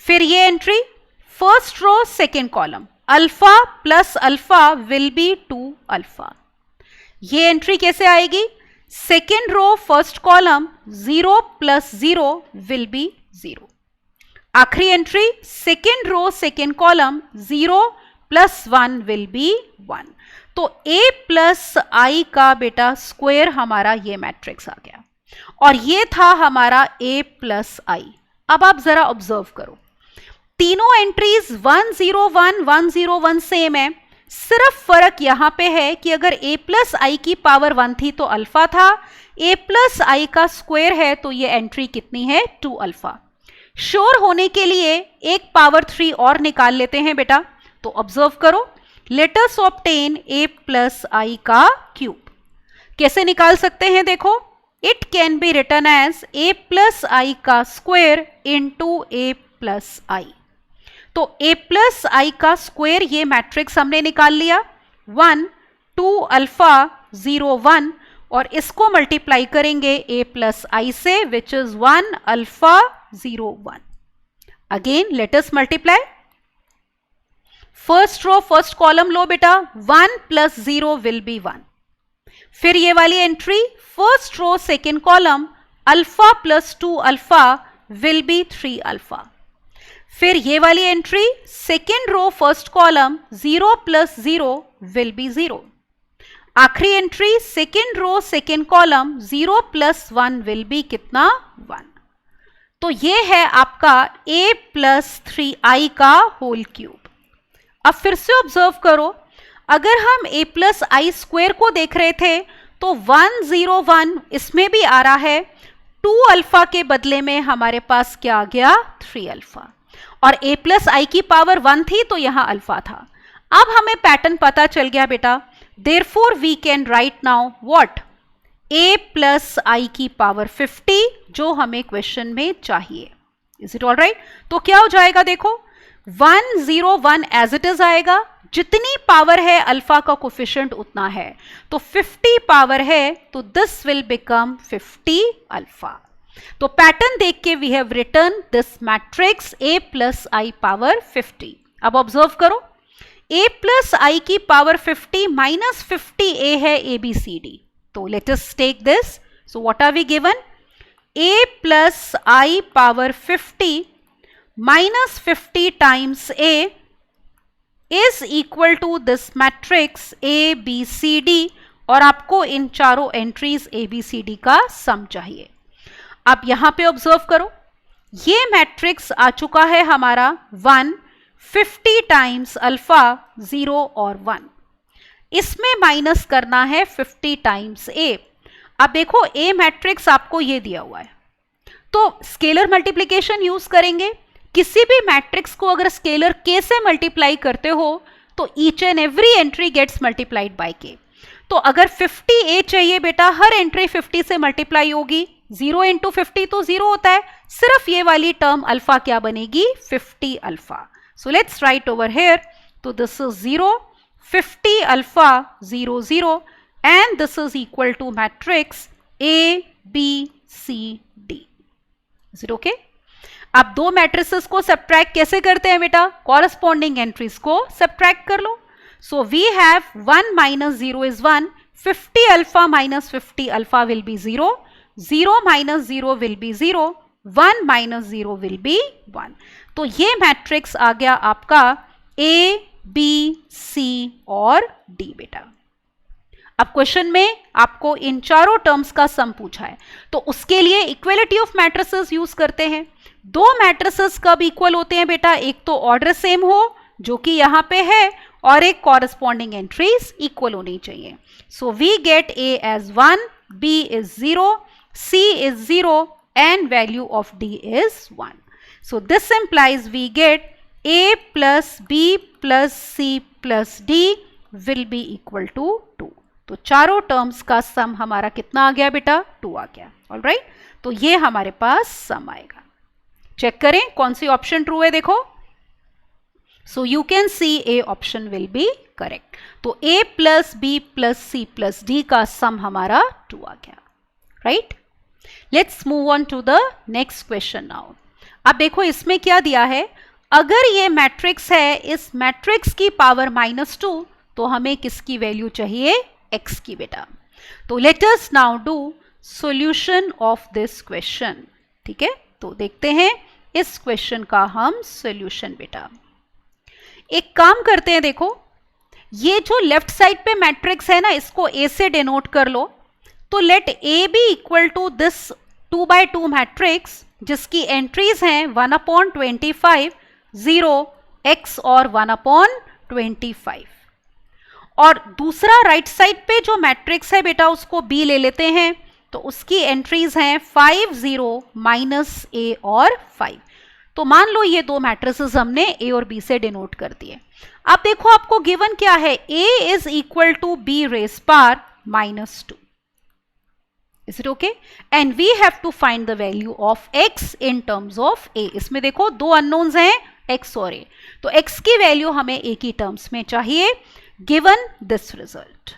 फिर ये entry first row second column, alpha plus alpha will be 2 alpha. ये एंट्री कैसे आएगी? Second row first column 0 plus 0 will be 0। आखिरी entry second row second column 0 plus 1 will be 1। तो a प्लस आई का बेटा square हमारा ये matrix आ गया और ये था हमारा a प्लस आई। अब आप जरा ऑब्जर्व करो, तीनों एंट्रीज 1 0 1 1 0 1 सेम है, सिर्फ फर्क यहां पे है कि अगर a प्लस आई की पावर 1 थी तो अल्फा था, a प्लस आई का स्क्वायर है तो ये एंट्री कितनी है? 2 अल्फा। श्योर होने के लिए एक पावर 3 और निकाल लेते हैं बेटा। तो ऑब्जर्व करो, let us obtain a plus I का क्यूब। कैसे निकाल सकते हैं देखो, it can be written as a plus I का square into a plus I. तो a प्लस आई का स्क्वायर ये मैट्रिक्स हमने निकाल लिया 1 2 अल्फा 0 1 और इसको मल्टीप्लाई करेंगे a प्लस आई से which is 1 alpha 0 1। Again let us multiply, first row first column लो बेटा, 1 प्लस 0 विल बी 1। फिर ये वाली entry first row second column alpha plus 2 alpha will be 3 alpha. फिर ये वाली entry second row first column 0 plus 0 will be 0। आखिरी entry second row second column 0 plus 1 will be कितना? 1। तो ये है आपका a प्लस 3i का होल क्यूब। अब फिर से ऑब्जर्व करो, अगर हम a प्लस आई स्क्वायर को देख रहे थे तो 1 0 1 इसमें भी आ रहा है, 2 अल्फा के बदले में हमारे पास क्या आ गया? 3 अल्फा। और a प्लस आई की पावर 1 थी तो यहां अल्फा था। अब हमें पैटर्न पता चल गया बेटा, therefore we can write now what? a plus I की पावर 50 जो हमें क्वेश्चन में चाहिए। Is it all right? तो क्या हो जाएगा देखो, 1 0 1 एज इट इज आएगा, जितनी पावर है अल्फा का कोफिशिएंट उतना है, तो 50 पावर है तो दिस विल बिकम 50 अल्फा। तो पैटर्न देख के we have written this matrix a plus I power 50। अब ऑब्जर्व करो, a प्लस आई की पावर 50 माइनस 50 a है ABCD। तो let us take this. So what are we given? a plus I power 50 minus 50 times a is equal to this matrix ABCD, और आपको इन चारों entries ABCD का सम चाहिए। अब यहां पे ऑब्जर्व करो, ये मैट्रिक्स आ चुका है हमारा 1, 50 टाइम्स अल्फा 0 और 1, इसमें माइनस करना है 50 टाइम्स a। अब देखो a मैट्रिक्स आपको ये दिया हुआ है, तो स्केलर मल्टीप्लिकेशन यूज करेंगे। किसी भी मैट्रिक्स को अगर स्केलर k से मल्टीप्लाई करते हो तो each and every entry gets multiplied by k। तो अगर 50a चाहिए बेटा, हर एंट्री 50 से मल्टीप्लाई होगी, 0 इंटू 50 तो 0 होता है, सिर्फ ये वाली टर्म अल्फा क्या बनेगी? 50 alpha. So let's write over here, तो this is 0, 50 alpha 0 0, and this is equal to matrix ABCD। Is it okay? अब दो मैट्रिसेस को सब्ट्रैक्ट कैसे करते हैं बेटा? कॉरस्पॉन्डिंग एंट्रीज को सब्ट्रैक्ट कर लो। So we have 1 minus 0 is 1, 50 alpha minus 50 alpha will be 0, 0 minus 0 will be 0, 1 minus 0 will be 1। तो ये मैट्रिक्स आ गया आपका A, B, C और D बेटा। अब क्वेश्चन में आपको इन चारों टर्म्स का सम पूछा है, तो उसके लिए इक्वलिटी ऑफ मैट्रिसेस यूज करते हैं। दो मैट्रिसेस कब इक्वल होते हैं बेटा? एक तो ऑर्डर सेम हो, जो कि यहां पे है, और एक कॉरस्पॉन्डिंग एंट्रीज इक्वल होनी चाहिए। So we get A as 1, B is 0, C is 0, and value of D is 1. So this implies we get A plus B plus C plus D will be equal to 2. तो चारों terms का sum हमारा कितना आ गया बेटा? 2 आ गया। All right, तो ये हमारे पास सम आएगा। चेक करें कौन सी ऑप्शन ट्रू है, देखो। So you can see A option will be correct. तो A plus B plus C plus D का सम हमारा 2 आ गया। Right, let's move on to the next question now. अब देखो इसमें क्या दिया है, अगर ये मैट्रिक्स है, इस मैट्रिक्स की पावर -2, तो हमें किसकी वैल्यू चाहिए? x की बेटा। तो let us now do solution of this question. ठीक है, तो देखते हैं इस क्वेश्चन का हम सॉल्यूशन बेटा। एक काम करते हैं, देखो ये जो लेफ्ट साइड पे मैट्रिक्स है ना, इसको A से डिनोट कर लो। तो let A be equal to this 2 by 2 matrix, जिसकी एंट्रीज हैं 1/25, 0, x और 1/25। और दूसरा राइट साइड पे जो मैट्रिक्स है बेटा, उसको B ले लेते हैं, तो उसकी एंट्रीज हैं 5, 0, -a और 5। तो मान लो ये दो मैट्रिसेस हमने A और B से डिनोट कर दिए। अब देखो आपको गिवन क्या है, A is equal to B raise power -2। Is it okay? And we have to find the value of x in terms of a. इसमें देखो दो अननोन्स हैं, x और a। तो x की वैल्यू हमें a की टर्म्स में चाहिए, गिवन दिस रिजल्ट।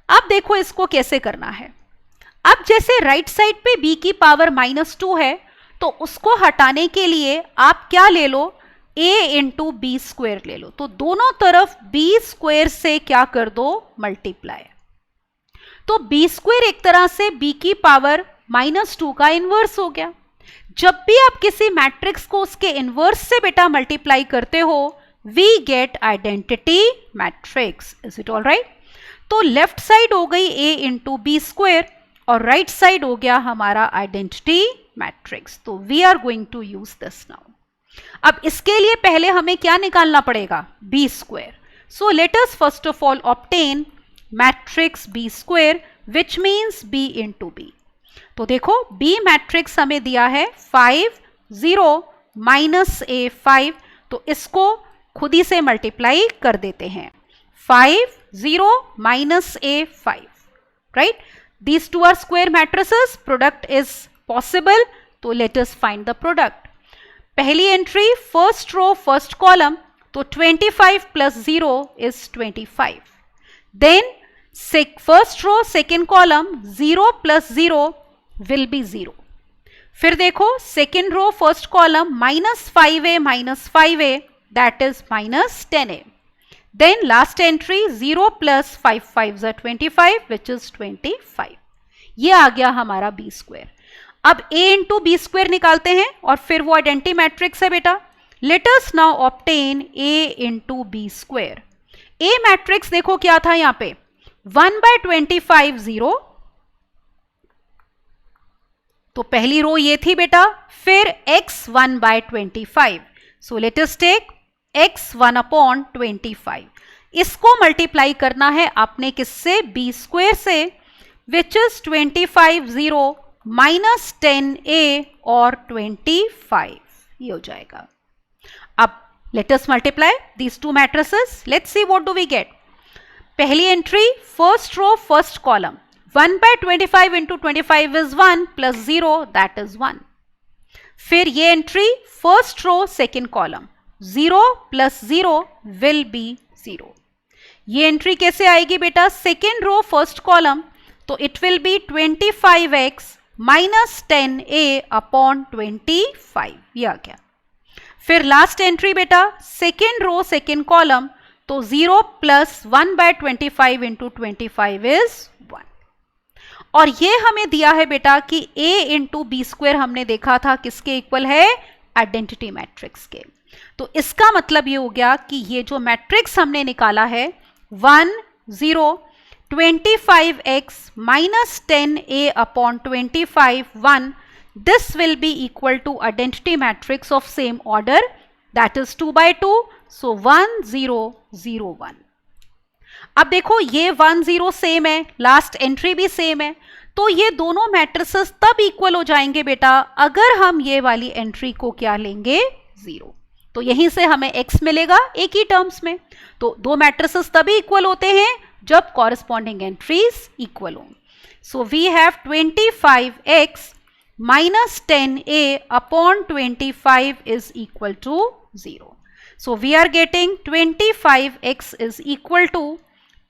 अब देखो इसको कैसे करना है। अब जैसे राइट साइड पे b की पावर -2 है, तो उसको हटाने के लिए आप क्या ले लो? a इंटू बी स्क्वेयर ले लो। तो दोनों तरफ b स्क्वेयर से क्या कर दो? मल्टीप्लाई। तो बी स्क्वेयर एक तरह से b की पावर -2 का इनवर्स हो गया। जब भी आप किसी मैट्रिक्स को उसके इनवर्स से बेटा मल्टीप्लाई करते हो, we get identity matrix. Is it all right? तो लेफ्ट साइड हो गई a इंटू बी स्क्वेयर और राइट साइड हो गया हमारा आइडेंटिटी मैट्रिक्स। तो we are going to use this now. अब इसके लिए पहले हमें क्या निकालना पड़ेगा? B square. So let us first of all obtain matrix B square, which means B into B। तो देखो B मैट्रिक्स हमें दिया है 5, 0, -a 5, तो इसको खुद ही से मल्टीप्लाई कर देते हैं। 5, 0, -a 5, right? These two are square matrices, product is possible. तो let us find the product. पहली entry first row first column, तो 25 plus 0 is 25. Then first row second column 0 plus 0 will be 0. फिर देखो second row first column -5a that is -10a. Then last entry 0 plus 5 5 25 which is 25. ये आ गया हमारा B square. अब a into B square निकालते हैं और फिर वो आइडेंटिटी मैट्रिक्स है बेटा. Let us now obtain a into B square. a matrix देखो क्या था यहां पे 1/25 0. तो पहली रो ये थी बेटा. फिर x 1/25. So let us take x 1/25. इसको मल्टीप्लाई करना है आपने किससे? बी स्क्वायर से, विच इज 25 0 माइनस 10a और 25. ये हो जाएगा. अब let us multiply these two matrices. Let's see what do we get. पहली entry first row first column 1/25 into 25 is 1 plus 0 that is 1. फिर ये entry first row second column 0 plus 0 will be 0. ये entry कैसे आएगी बेटा? Second row first column, तो it will be 25x minus 10a upon 25. ये आ गया. फिर लास्ट एंट्री बेटा सेकेंड रो सेकेंड कॉलम, तो 0 प्लस 1/25 इंटू 25 इज 1. और ये हमें दिया है बेटा कि a इंटू बी स्क्वायर हमने देखा था किसके इक्वल है? आइडेंटिटी मैट्रिक्स के. तो इसका मतलब ये हो गया कि ये जो मैट्रिक्स हमने निकाला है 1 0 25x minus 10a upon 25 1, this will be equal to identity matrix of same order, that is 2 by 2. So 1 0 0 1. अब देखो ये 1 0 सेम है, लास्ट एंट्री भी सेम है, तो ये दोनों मैट्रिसेस तब इक्वल हो जाएंगे बेटा अगर हम ये वाली एंट्री को क्या लेंगे? 0. तो यहीं से हमें x मिलेगा एक ही टर्म्स में. तो दो मैट्रिसेस तभी इक्वल होते हैं जब कॉरेस्पॉन्डिंग एंट्रीज इक्वल हों. So we have 25x minus 10a upon 25 is equal to 0. So we are getting 25x is equal to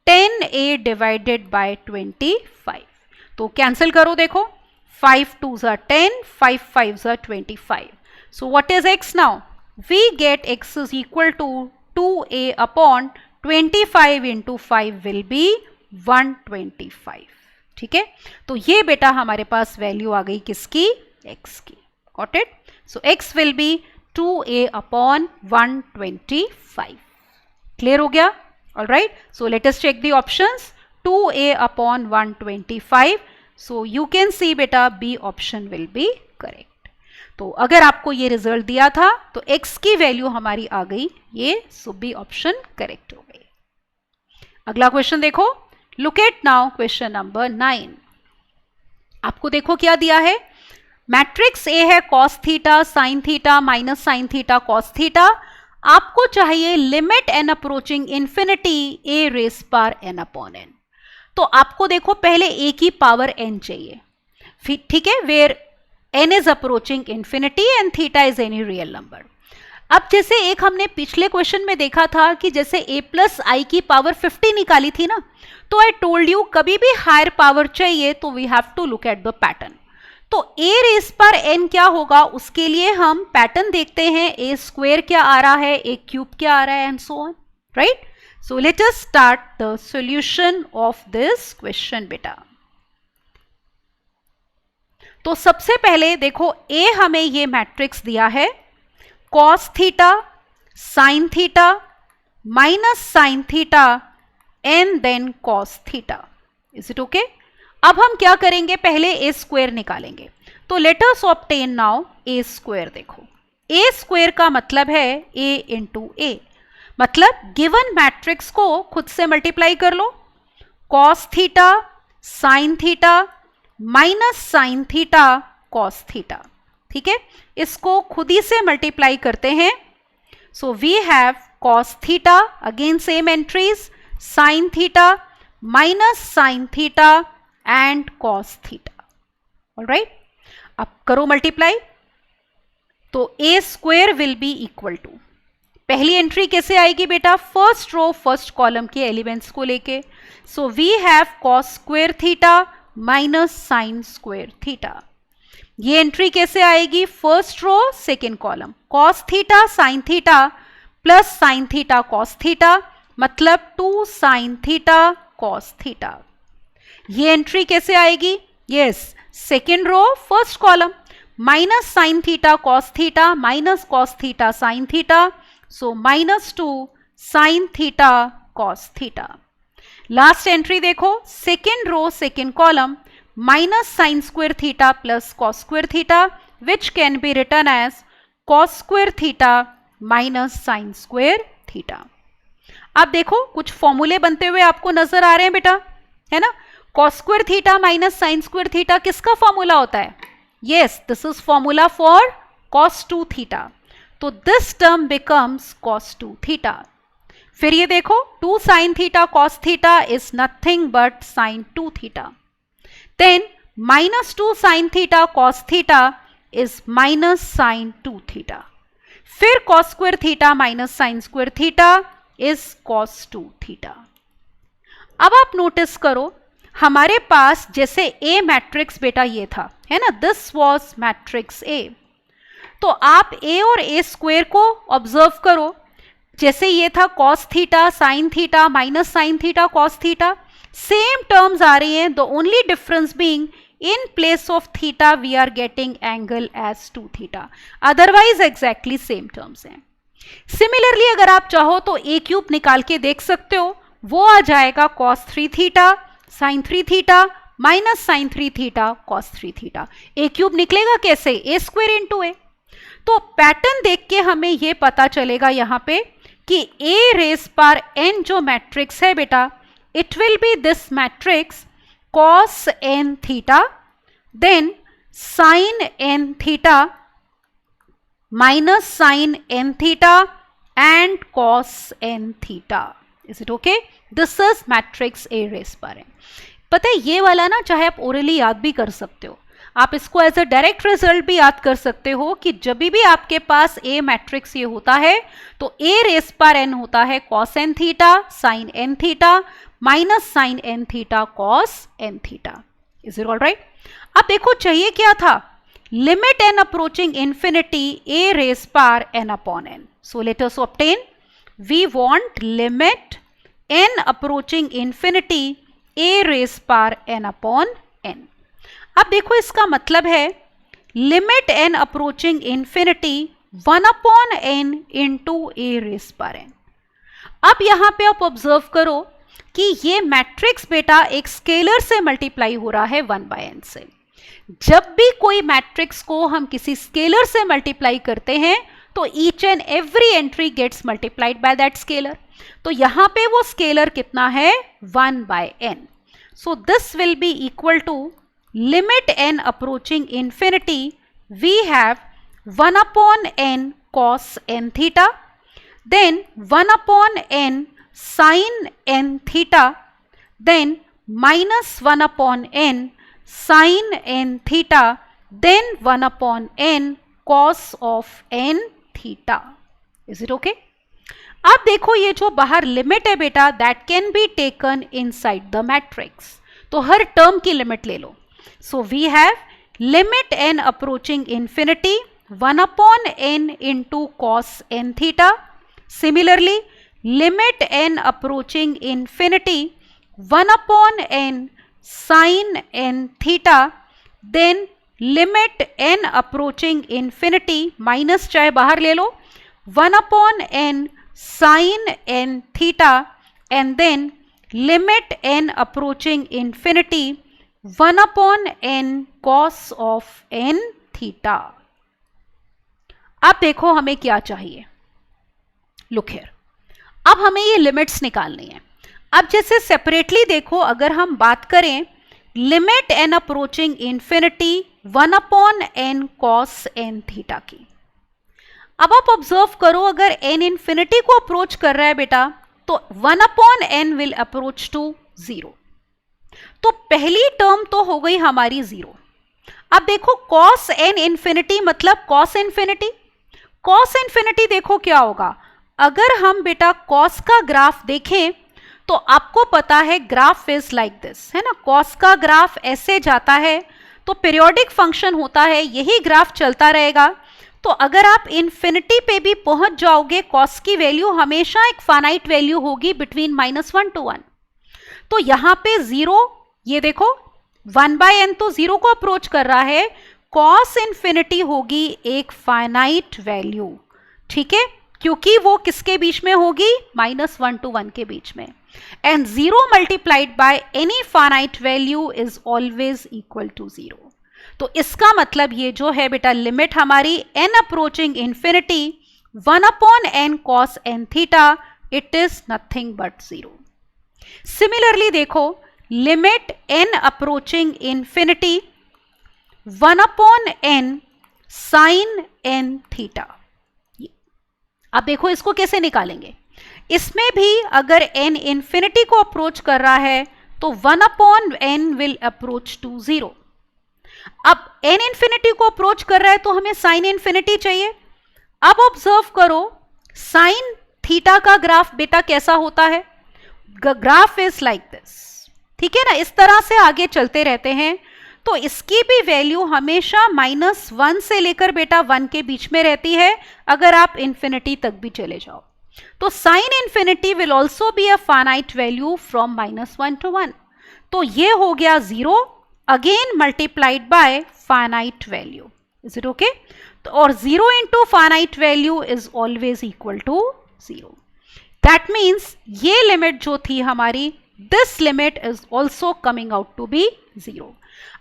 10a divided by 25. तो कैंसिल करो देखो 5 2s are 10, 5 5s are 25. So what is x now? We get x is equal to 2a upon 25 into 5 will be 125. ठीक है, तो ये बेटा हमारे पास value आ गई किसकी? x की. Got it? So x will be 2a upon 125. Clear हो गया? All right. So let us check the options. 2a upon 125. So you can see बेटा B option will be correct. तो अगर आपको ये रिजल्ट दिया था तो x की वैल्यू हमारी आ गई ये, सो B ऑप्शन करेक्ट हो गई. अगला क्वेश्चन देखो. Look at now question number 9. आपको देखो क्या दिया है. मैट्रिक्स A है cos theta sine theta minus sine theta cos theta. आपको चाहिए limit n approaching infinity a raise पर n अपॉन n. तो आपको देखो पहले a की पावर n चाहिए, ठीक है, where n is approaching infinity and theta is any real number. अब जैसे एक हमने पिछले क्वेश्चन में देखा था कि जैसे a plus I की पावर 50 निकाली थी ना, तो I told you कभी भी हायर पावर चाहिए तो we have to look at the pattern. तो a रेस पर n क्या होगा उसके लिए हम पैटर्न देखते हैं. a स्क्वायर क्या आ रहा है, a क्यूब क्या आ रहा है, and so on. Right. So let us start the solution of this question बेटा. तो सबसे पहले देखो A हमें ये मैट्रिक्स दिया है cos theta sine theta minus sine theta and then cos theta. Is it okay? अब हम क्या करेंगे, पहले a स्क्वायर निकालेंगे. तो let us obtain now a square. देखो a स्क्वायर का मतलब है a इंटू a, मतलब गिवन मैट्रिक्स को खुद से मल्टीप्लाई कर लो. cos theta sine theta minus sine theta cos theta. ठीक है, इसको खुद ही से मल्टीप्लाई करते हैं. So we have cos theta, again same entries, sine theta minus sine theta and cos theta. Alright, अब करो मल्टीप्लाई. तो A square will be equal to पहली एंट्री कैसे आएगी बेटा, फर्स्ट रो फर्स्ट कॉलम के एलिमेंट्स को लेके। So we have cos square theta minus sine square theta. ये एंट्री कैसे आएगी, first row second column, cos theta sine theta plus sine theta cos theta, मतलब 2 साइन थीटा कॉस थीटा। ये entry कैसे आएगी, yes second row first column, minus sine theta cos theta minus cos theta sine theta, so -2 sine theta cos theta. Last entry देखो, second row second column, minus sine square theta plus cos square theta, which can be written as cos square theta minus sine square theta. अब देखो कुछ फॉर्मूले बनते हुए आपको नजर आ रहे हैं बेटा, है ना। Cos square theta minus sine square theta किसका फॉर्मूला होता है, yes this is formula for cos 2 theta, तो this term becomes cos 2 theta. फिर ये देखो 2 sine theta cos theta is nothing but sine 2 theta, then -2 sine theta cos theta is minus sine 2 theta, फिर cos square theta minus sine square theta is cos 2 theta. अब आप notice करो हमारे पास जैसे A matrix बेटा ये था, है ना, दिस वॉज मैट्रिक्स A, तो आप A और A स्क्वायर को ऑब्जर्व करो, जैसे ये था cos theta sine theta minus sine theta cos theta, same terms आ रही हैं, the only difference being in place of theta we are getting angle as 2 theta, otherwise exactly same terms हैं। Similarly अगर आप चाहो तो a क्यूब निकाल के देख सकते हो, वो आ जाएगा cos 3 theta sin 3 theta minus sin 3 theta cos 3 theta. a cube निकलेगा कैसे, a स्क्वायर इंटू a। तो पैटर्न देख के हमें ये पता चलेगा यहाँ पे कि a रेस पावर n जो मैट्रिक्स है बेटा, it will be this matrix cos n theta, then sin n theta minus sin n theta and cos n theta. Is it okay? This is matrix A raised power n. पता है ये वाला ना चाहे आप orally याद भी कर सकते हो, आप इसको एज अ डायरेक्ट रिजल्ट भी याद कर सकते हो कि जब भी आपके पास A मैट्रिक्स ये होता है तो A रेस पावर n होता है cos n theta sin n theta minus sine n theta cos n theta. Is it all right? अब देखो चाहिए क्या था, limit n approaching infinity A raise power n upon n. So let us obtain, we want limit n approaching infinity A raise power n upon n. अब देखो इसका मतलब है limit n approaching infinity 1 upon n into A raise power n. अब यहां पे आप observe करो कि ये मैट्रिक्स बेटा एक स्केलर से मल्टीप्लाई हो रहा है 1/n से। जब भी कोई मैट्रिक्स को हम किसी स्केलर से मल्टीप्लाई करते हैं तो each and every entry gets multiplied by that scalar. तो यहां पे वो स्केलर कितना है 1/n। So this will be equal to limit n approaching infinity, we have 1 upon n cos n theta, then 1 upon n sin n theta, then minus 1 upon n sin n theta, then 1 upon n cos of n theta. Is it okay? अब देखो ये जो बाहर limit है बेटा that can be taken inside the matrix, तो हर term की limit ले लो। So we have limit n approaching infinity 1 upon n into cos n theta. Similarly limit n approaching infinity 1 upon n sin n theta, then limit n approaching infinity minus चाहे बाहर ले लो 1 upon n sin n theta, and then limit n approaching infinity 1 upon n cos of n theta। अब देखो हमें क्या चाहिए, look here, अब हमें ये लिमिट्स निकालनी है। अब जैसे सेपरेटली देखो, अगर हम बात करें limit n approaching infinity 1 upon n cos n theta की, अब आप ऑब्जर्व करो अगर एन इंफिनिटी को अप्रोच कर रहा है बेटा तो 1 upon n will approach to 0, तो पहली टर्म तो हो गई हमारी 0। अब देखो कॉस एन इंफिनिटी मतलब कॉस इंफिनिटी, कॉस इंफिनिटी देखो क्या होगा, अगर हम बेटा कॉस का ग्राफ देखें तो आपको पता है ग्राफ इज लाइक दिस, है ना। कॉस का ग्राफ ऐसे जाता है, तो पीरियोडिक फंक्शन होता है, यही ग्राफ चलता रहेगा। तो अगर आप इन्फिनिटी पे भी पहुंच जाओगे, कॉस की वैल्यू हमेशा एक फाइनाइट वैल्यू होगी बिटवीन -1 to 1। तो यहां पे 0, ये देखो 1/n तो 0 को अप्रोच कर रहा है, कॉस इन्फिनिटी होगी एक फाइनाइट वैल्यू, ठीक है, क्योंकि वो किसके बीच में होगी, -1 to 1 के बीच में। And 0 multiplied by any finite value is always equal to 0। तो इसका मतलब ये जो है बेटा लिमिट हमारी n approaching infinity 1/n cos n theta, it is nothing but 0। Similarly देखो limit n approaching infinity 1/n sin n theta. अब देखो इसको कैसे निकालेंगे, इसमें भी अगर n इन्फिनिटी को अप्रोच कर रहा है तो 1/n विल अप्रोच टू 0। अब n इन्फिनिटी को अप्रोच कर रहा है तो हमें साइन इन्फिनिटी चाहिए। अब ऑब्जर्व करो साइन थीटा का ग्राफ बेटा कैसा होता है, ग्राफ इज लाइक दिस, ठीक है ना, इस तरह से आगे चलते रहते हैं। तो इसकी भी वैल्यू हमेशा -1 से लेकर बेटा 1 के बीच में रहती है, अगर आप इन्फिनिटी तक भी चले जाओ। तो sine infinity will also be a finite value from -1 to 1। तो ये हो गया 0 again multiplied by finite value, is it okay. तो और 0 into finite value is always equal to 0। That means ये लिमिट जो थी हमारी, this limit is also coming out to be 0।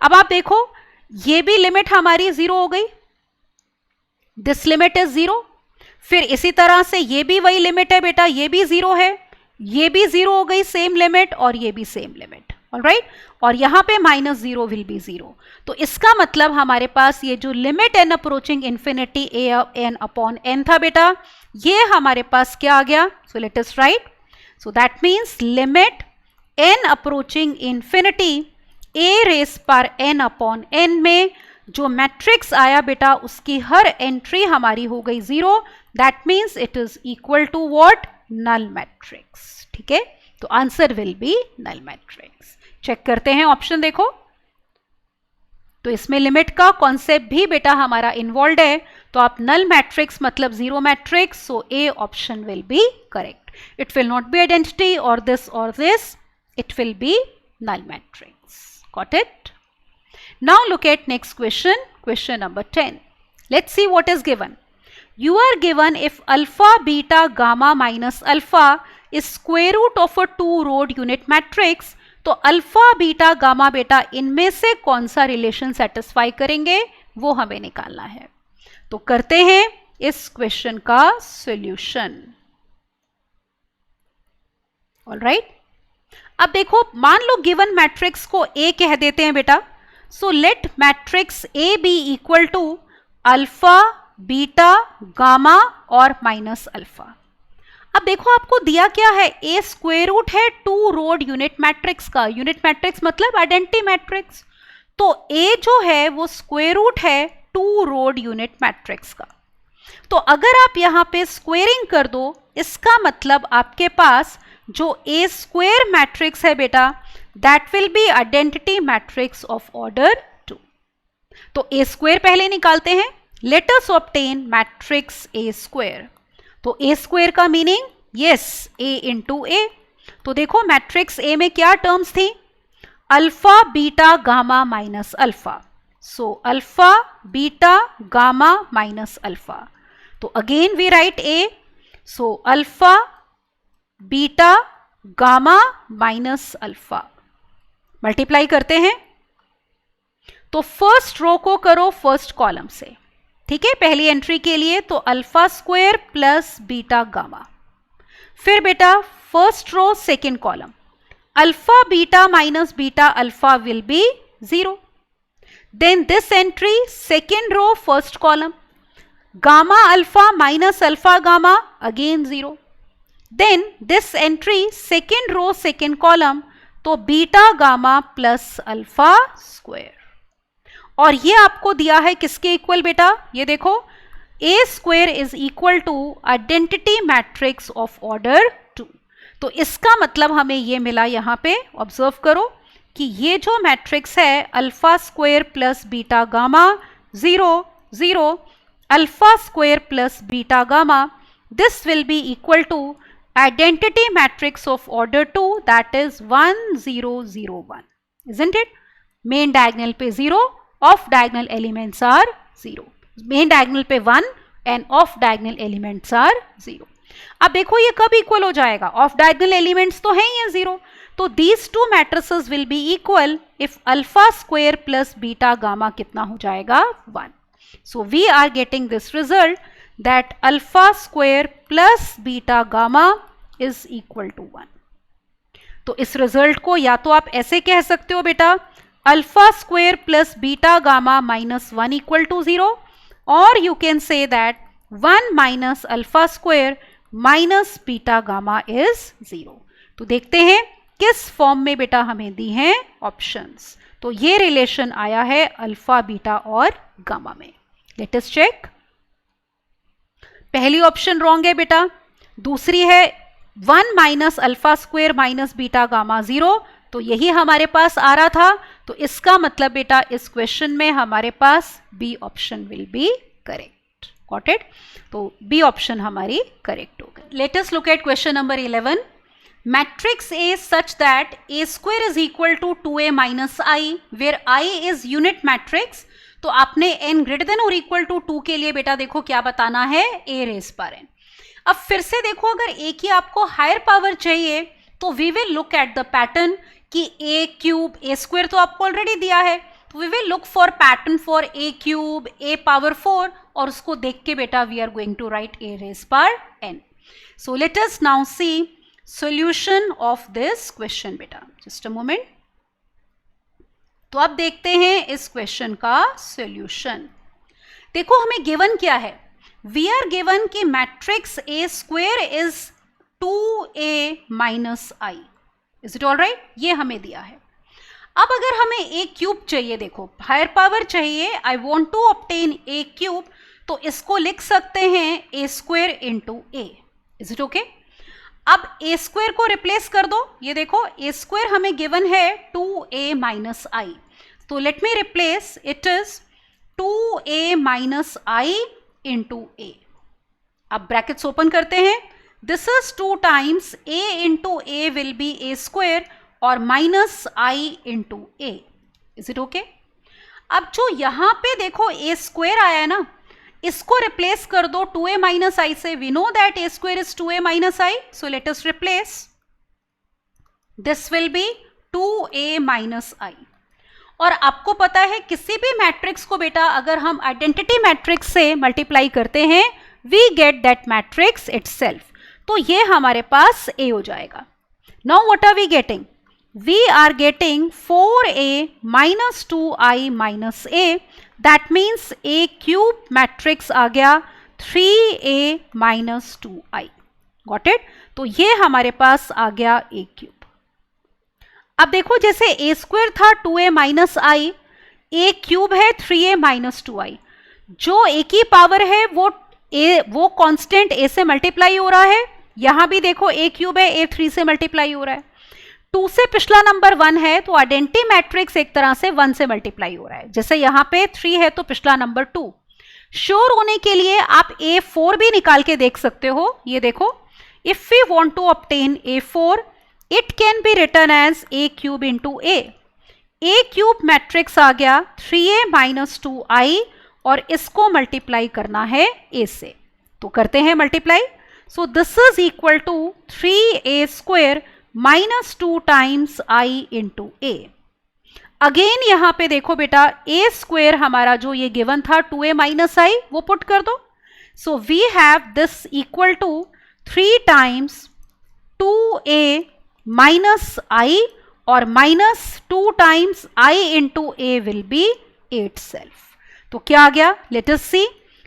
अब आप देखो ये भी लिमिट हमारी 0 हो गई, दिस लिमिट इज 0। फिर इसी तरह से ये भी वही लिमिट है बेटा, ये भी 0 है, ये भी 0 हो गई सेम लिमिट, और ये भी सेम लिमिट, ऑलराइट। और यहां पे -0 विल बी 0। तो इसका मतलब हमारे पास ये जो limit n approaching infinity a/n था बेटा, ये हमारे पास क्या आ गया, सो let us right. So that means limit n approaching infinity a⁻n में जो मैट्रिक्स आया बेटा उसकी हर एंट्री हमारी हो गई 0। That means it is equal to what, null matrix, ठीक है। तो answer will be null matrix. Check करते हैं ऑप्शन देखो, तो इसमें लिमिट का कॉन्सेप्ट भी बेटा हमारा इन्वॉल्व है। तो आप नल मैट्रिक्स मतलब 0 matrix, so A option will be correct. It will not be identity और this, it will be null matrix. Got it? Now look at next question, question number 10. Let's see what is given. You are given if alpha, beta, gamma minus alpha is square root of a 2-row unit matrix, तो alpha beta gamma बेटा इनमें से कौन सा relation satisfy करेंगे वो हमें निकालना है। तो करते हैं इस क्वेश्चन का सॉल्यूशन, ऑलराइट। अब देखो मान लो गिवन मैट्रिक्स को A कह देते हैं बेटा, so let matrix A be equal to alpha, beta, gamma और माइनस अल्फा। अब देखो आपको दिया क्या है, A स्क्वायर रूट है 2 रोड यूनिट मैट्रिक्स का। यूनिट मैट्रिक्स मतलब आइडेंटिटी मैट्रिक्स, तो A जो है वो स्क्वायर रूट है 2 रोड यूनिट मैट्रिक्स का। तो अगर आप यहाँ पे स्क्वेयरिंग कर दो, इसका मतलब आपके पास जो A स्क्वायर मैट्रिक्स है बेटा, that will be identity matrix of order 2। तो A स्क्वायर पहले निकालते हैं, let us obtain matrix A square. तो A स्क्वायर का meaning yes A into A। तो देखो मैट्रिक्स A में क्या टर्म्स थी, alpha, beta, gamma minus alpha. So alpha, beta, gamma minus alpha. तो again we write A, so alpha, beta, gamma minus alpha. Multiply करते हैं, तो फर्स्ट रो को करो फर्स्ट कॉलम से, ठीक है, पहली एंट्री के लिए। तो alpha square plus beta gamma. फिर बेटा first row second column, alpha beta minus beta alpha will be 0। Then this entry second row first column, gamma alpha minus alpha gamma again 0। Then this entry second row second column, तो beta gamma plus alpha square. और ये आपको दिया है किसके equal बेटा, ये देखो A square is equal to identity matrix of order 2। तो इसका मतलब हमें ये मिला, यहाँ पे ऑब्जर्व करो कि ये जो मैट्रिक्स है alpha square plus beta gamma 0 0 alpha square plus beta gamma, this will be equal to identity matrix of order 2, that is 1 0 0 1, isn't it? Main diagonal पे 0, off diagonal elements are 0, main diagonal पे 1 and off diagonal elements are 0। अब देखो ये कब equal हो जाएगा, of diagonal elements तो हैं ये 0, तो these two matrices will be equal if alpha square plus beta gamma कितना हो जाएगा 1। So we are getting this result that alpha square plus beta gamma is equal to 1। तो इस रिजल्ट को या तो आप ऐसे कह सकते हो बेटा, alpha square plus beta gamma minus 1 equal to 0, और you can say that 1 minus alpha square minus beta gamma is 0। तो देखते हैं किस फॉर्म में बेटा हमें दी हैं ऑप्शंस। तो ये रिलेशन आया है अल्फा बीटा और गामा में। Let us check. पहली ऑप्शन रॉन्ग है बेटा, दूसरी है 1 minus alpha square minus beta gamma 0, तो यही हमारे पास आ रहा था। तो इसका मतलब बेटा इस क्वेश्चन में हमारे पास B option will be correct. Got it? तो बी ऑप्शन हमारी करेक्ट हो गई। Let us look at question number 11। Matrix A such that A square is equal to 2a minus I, where I is unit matrix. तो आपने n greater than और equal to 2 के लिए बेटा देखो क्या बताना है, a रेज पर n। अब फिर से देखो, अगर a की आपको हायर पावर चाहिए तो we will look at the pattern कि a क्यूब a स्क्वायर तो आपको ऑलरेडी दिया है, तो we will look for pattern for a cube a power 4, और उसको देख के बेटा we are going to write a raise पर n। So let us now see solution of this question बेटा, जस्ट अ मोमेंट। तो अब देखते हैं इस क्वेश्चन का सॉल्यूशन। देखो हमें गिवन क्या है, वी आर गिवन कि matrix A square is 2a minus I. Is it all right? ये हमें दिया है। अब अगर हमें ए क्यूब चाहिए, देखो हायर पावर चाहिए, I want to obtain A cube, तो इसको लिख सकते हैं A square into A. Is it okay? अब ए स्क्वेयर को रिप्लेस कर दो, ये देखो ए स्क्वेयर हमें गिवन है 2a माइनस आई, तो let me replace, it is 2a minus I into A. अब ब्रैकेट्स ओपन करते हैं, this is 2 times a into A will be A square और minus I into A. Is it okay? अब जो यहां पे देखो ए स्क्वेयर आया है ना, इसको रिप्लेस कर दो 2a माइनस आई से। We know that A square is 2a minus I, so let us replace, this will be 2a minus I. और आपको पता है किसी भी मैट्रिक्स को बेटा अगर हम आइडेंटिटी मैट्रिक्स से मल्टीप्लाई करते हैं, we get that matrix itself. तो ये हमारे पास a हो जाएगा। Now what are we getting? We are getting 4a minus 2i minus a, that means a cube matrix आ गया 3a minus 2i। Got it? तो ये हमारे पास आ गया a क्यूब। अब देखो जैसे a स्क्वायर था 2a minus I, a cube है 3a माइनस 2i। जो a की पावर है वो कांस्टेंट a से मल्टीप्लाई हो रहा है, यहां भी देखो a क्यूब है, a 3 से मल्टीप्लाई हो रहा है। 2 से पिछला नंबर 1 है, तो आइडेंटिटी मैट्रिक्स एक तरह से 1 से मल्टीप्लाई हो रहा है। जैसे यहाँ पे 3 है तो पिछला नंबर 2। श्योर होने के लिए आप a4 भी निकाल के देख सकते हो। ये देखो, if we want to obtain a4, it can be written as a cube into a। a cube matrix आ गया 3a माइनस 2i, और इसको मल्टीप्लाई करना है a से, तो करते हैं multiply. So this is equal to 3a square minus 2 times i into a। Again यहां पे देखो बेटा a स्क्वायर हमारा जो ये गिवन था 2a माइनस आई, वो पुट कर दो। So we have this equal to 3 times 2a minus I, और minus 2 times i into a will be a itself। तो क्या आ गया? Let us see,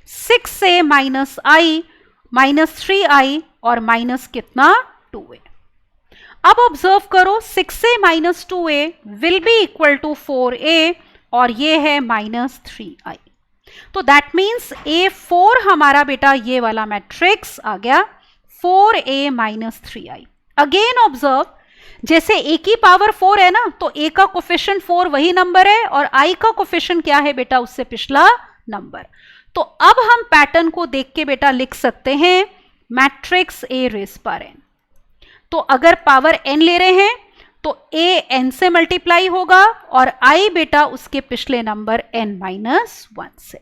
6a minus I minus 3i और माइनस कितना 2a। अब ऑब्जर्व करो 6a minus 2a will be equal to 4a, और ये है माइनस 3i। तो दैट मीन्स A4 हमारा बेटा ये वाला मैट्रिक्स आ गया 4A minus 3I। Again observe, जैसे A की पावर 4 है ना, तो A का कोफिशिएंट 4 वही नंबर है और I का कोफिशिएंट क्या है बेटा, उससे पिछला नंबर। तो अब हम पैटर्न को देख के बेटा लिख सकते हैं मैट्रिक्स A रेज पर n। तो अगर पावर n ले रहे हैं तो A n से मल्टीप्लाई होगा और I बेटा उसके पिछले नंबर n माइनस 1 से।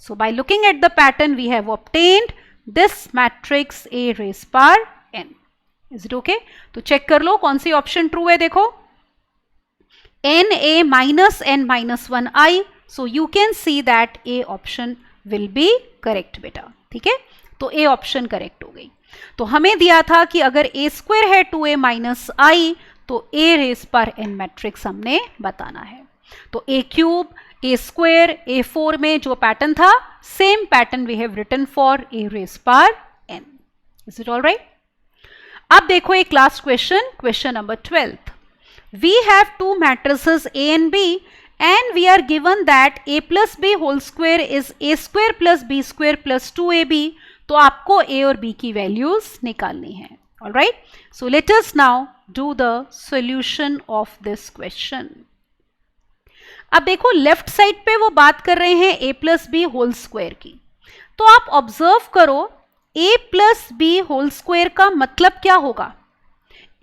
So by looking at the pattern we have obtained this matrix A raise पर n। Is it okay? तो चेक कर लो कौन सी ऑप्शन ट्रू है। देखो NA माइनस n माइनस 1I, so you can see that A option will be correct बेटा। ठीक है, तो A ऑप्शन करेक्ट हो गई। तो हमें दिया था कि अगर A स्क्वायर है 2A माइनस I तो A रेज पर n मैट्रिक्स हमने बताना है। तो A cube, A square, A4 में जो पैटर्न था same pattern we have written for A raise पर n। Is it all right? अब देखो एक last question, question number 12। We have two matrices A and B and we are given that A plus B whole square is A square plus B square plus 2AB। तो आपको A और B की values निकालनी है। All right, so let us now do the solution of this question। अब देखो left side पे वो बात कर रहे हैं A plus B whole square की। तो आप ऑब्जर्व करो A plus B whole square का मतलब क्या होगा?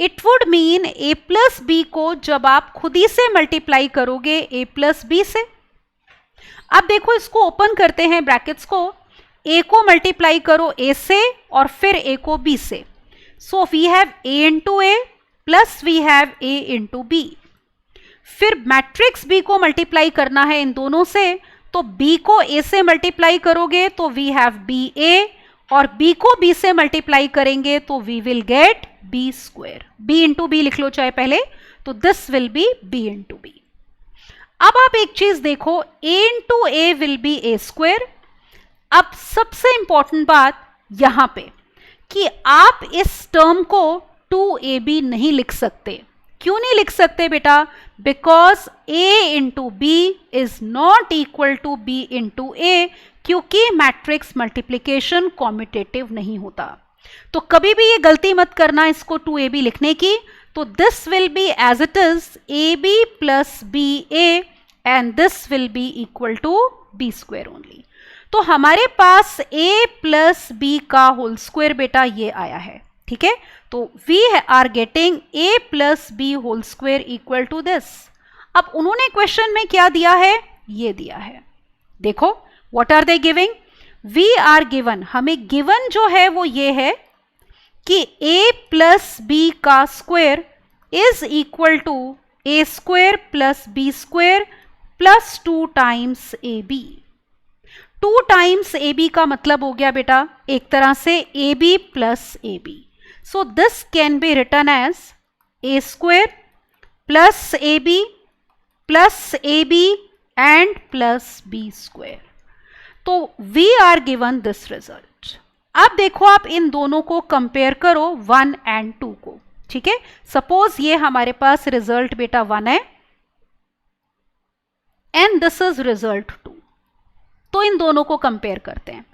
It would mean A plus B को जब आप खुद ही से मल्टीप्लाई करोगे A प्लस बी से। अब देखो इसको ओपन करते हैं ब्रैकेट्स को, A को मल्टीप्लाई करो A से और फिर A को B से। So we have A into A plus we have A into B। फिर मैट्रिक्स B को मल्टीप्लाई करना है इन दोनों से, तो B को A से मल्टीप्लाई करोगे तो वी हैव BA और B को B से मल्टीप्लाई करेंगे तो we will get B square. B into B लिख लो चाहे पहले, तो this will be B into B। अब आप एक चीज देखो, A into A will be A square. अब सबसे इंपॉर्टेंट बात यहां पे कि आप इस टर्म को 2AB नहीं लिख सकते। क्यों नहीं लिख सकते बेटा? Because A into B is not equal to B into A, क्योंकि मैट्रिक्स मल्टीप्लीकेशन कॉम्यूटेटिव नहीं होता। तो कभी भी ये गलती मत करना इसको 2AB लिखने की। तो this will be as it is AB plus BA and this will be equal to B square only. तो हमारे पास A प्लस B का होल स्क्वायर बेटा ये आया है। ठीक है, तो we are getting A plus B whole square equal to this. अब उन्होंने क्वेश्चन में क्या दिया है? ये दिया है। देखो what are they giving? We are given, हमें गिवन जो है वो ये है कि A प्लस B का square is equal to A square plus B square plus 2 times AB। 2 times AB का मतलब हो गया बेटा एक तरह से AB plus AB। So this can be written as A square plus AB plus AB and plus B square. तो we are given this result. अब देखो आप इन दोनों को कंपेयर करो 1 एंड 2 को। ठीक है, सपोज ये हमारे पास रिजल्ट बेटा 1 है एंड दिस इज रिजल्ट 2। तो इन दोनों को कंपेयर करते हैं।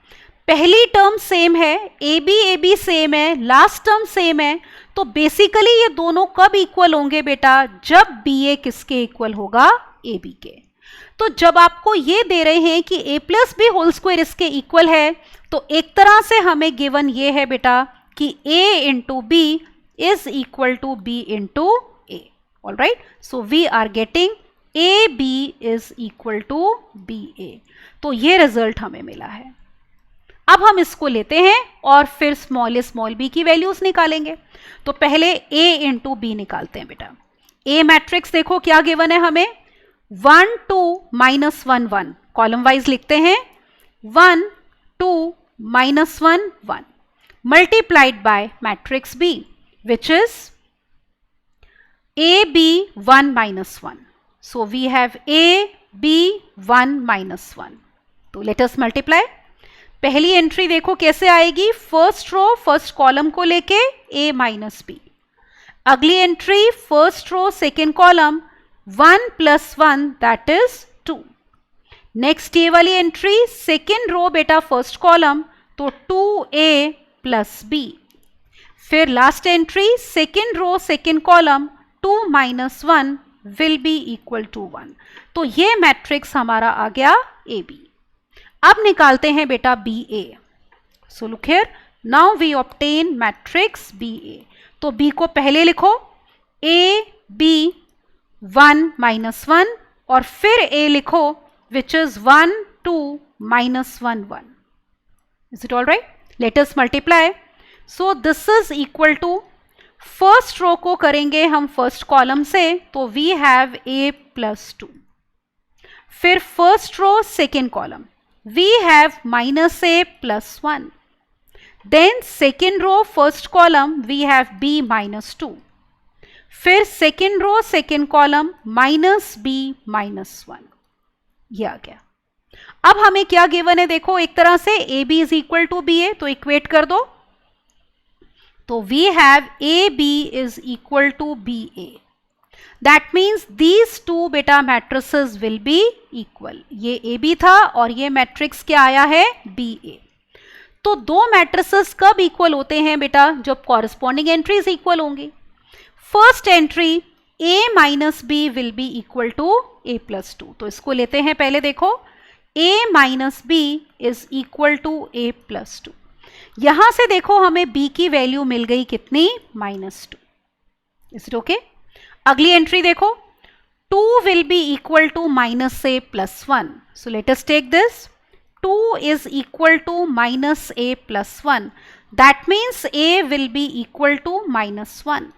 पहली टर्म सेम है, AB सेम है, लास्ट टर्म सेम है। तो बेसिकली ये दोनों कब इक्वल होंगे बेटा? जब BA किसके इक्वल होगा? AB के। तो जब आपको ये दे रहे हैं कि A plus B whole square इसके इक्वल है, तो एक तरह से हमें गिवन ये है बेटा कि A into B is equal to B into A। All right, so we are getting AB is equal to BA। तो ये रिजल्ट हमें मिला है। अब हम इसको लेते हैं और फिर स्मॉल b की वैल्यूज निकालेंगे। तो पहले A इंटू B निकालते हैं बेटा। A मैट्रिक्स देखो क्या गिवन है हमें, 1 2 माइनस 1 1। कॉलम वाइज लिखते हैं 1 2 minus 1 1 multiplied by matrix B which is AB 1 minus 1. So we have AB 1 minus 1. तो let us multiply। पहली एंट्री देखो कैसे आएगी, फर्स्ट रो फर्स्ट कॉलम को लेके A माइनस B। अगली entry first row second column 1 plus 1 that is 2। Next ये वाली एंट्री सेकेंड रो बेटा फर्स्ट कॉलम, तो 2a प्लस b। फिर last entry second row second column 2 minus 1 will be equal to 1। तो ये मैट्रिक्स हमारा आ गया ए बी। अब निकालते हैं बेटा B A. So look here, now we obtain matrix B A. तो बी को पहले लिखो, ए बी 1 माइनस 1 और फिर ए लिखो which is 1 2 minus 1 1। Is it all right? Let us multiply. So this is equal to, first row को करेंगे हम फर्स्ट कॉलम से, तो वी हैव a प्लस 2। फिर first row second column we have minus a plus 1। Then second row first column we have b minus 2। फिर second row second column minus b minus 1। ये आ गया। अब हमें क्या गिवन है देखो, एक तरह से A B is equal to B A, तो इक्वेट कर दो। तो we have A B is equal to B A. That means these two बेटा मैट्रिसेस विल बी इक्वल। ये ए बी था और ये मैट्रिक्स क्या आया है, बी ए। तो दो मैट्रिसेस कब इक्वल होते हैं बेटा, जब कॉरस्पॉन्डिंग एंट्रीज इक्वल होंगी। First entry a minus B will be equal to a plus 2। तो इसको लेते हैं पहले, देखो a minus B is equal to a plus 2। यहां से देखो हमें b की वैल्यू मिल गई कितनी, माइनस 2। Is it okay? अगली एंट्री देखो, 2 will be equal to minus a plus 1। So let us take this, 2 is equal to minus a plus 1. That means a will be equal to minus 1.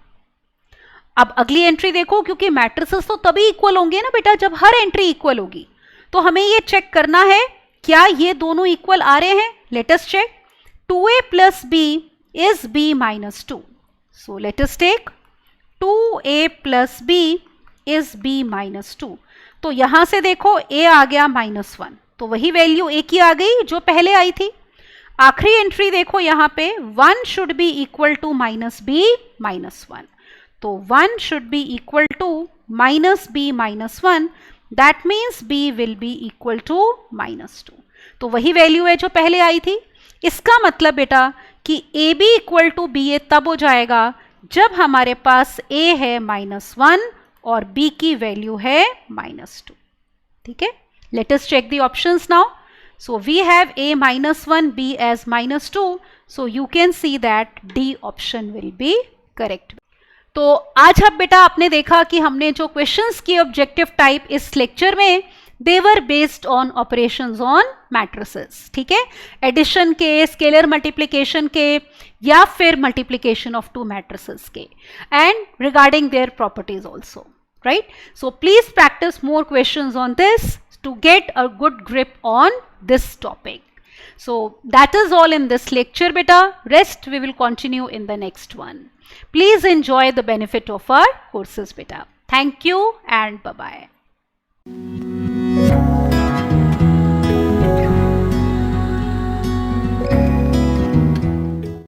अब अगली entry देखो, क्योंकि matrices तो तभी equal होंगे ना बेटा जब हर एंट्री इक्वल होगी। तो हमें ये चेक करना है क्या ये दोनों इक्वल आ रहे हैं। Let us check, 2a plus b is b minus 2. So let us take 2a plus b is b minus 2. तो यहां से देखो a आ गया माइनस 1, तो वही वैल्यू a की आ गई जो पहले आई थी। आखिरी एंट्री देखो यहाँ पे 1 should be equal to minus B minus 1। तो 1 should be equal to minus B minus 1। That means b will be equal to minus 2। तो वही वैल्यू है जो पहले आई थी। इसका मतलब बेटा कि A B equal to B A तब हो जाएगा जब हमारे पास a है माइनस 1 और b की वैल्यू है माइनस 2। ठीक है? Let us check the options now. So we have a minus 1, b as minus 2. So you can see that D option will be correct. तो आज अब बेटा आपने देखा कि हमने जो क्वेश्चंस किए ऑब्जेक्टिव टाइप इस लेक्चर में, they were based on operations on matrices. ठीक है? एडिशन के, स्केलर मल्टीप्लिकेशन के, या फिर मल्टीप्लिकेशन ऑफ टू मैट्रिसेस के, and regarding their properties also, right? So please practice more questions on this to get a good grip on this topic. So that is all in this lecture beta. Rest we will continue in the next one. Please enjoy the benefit of our courses beta. Thank you and bye bye.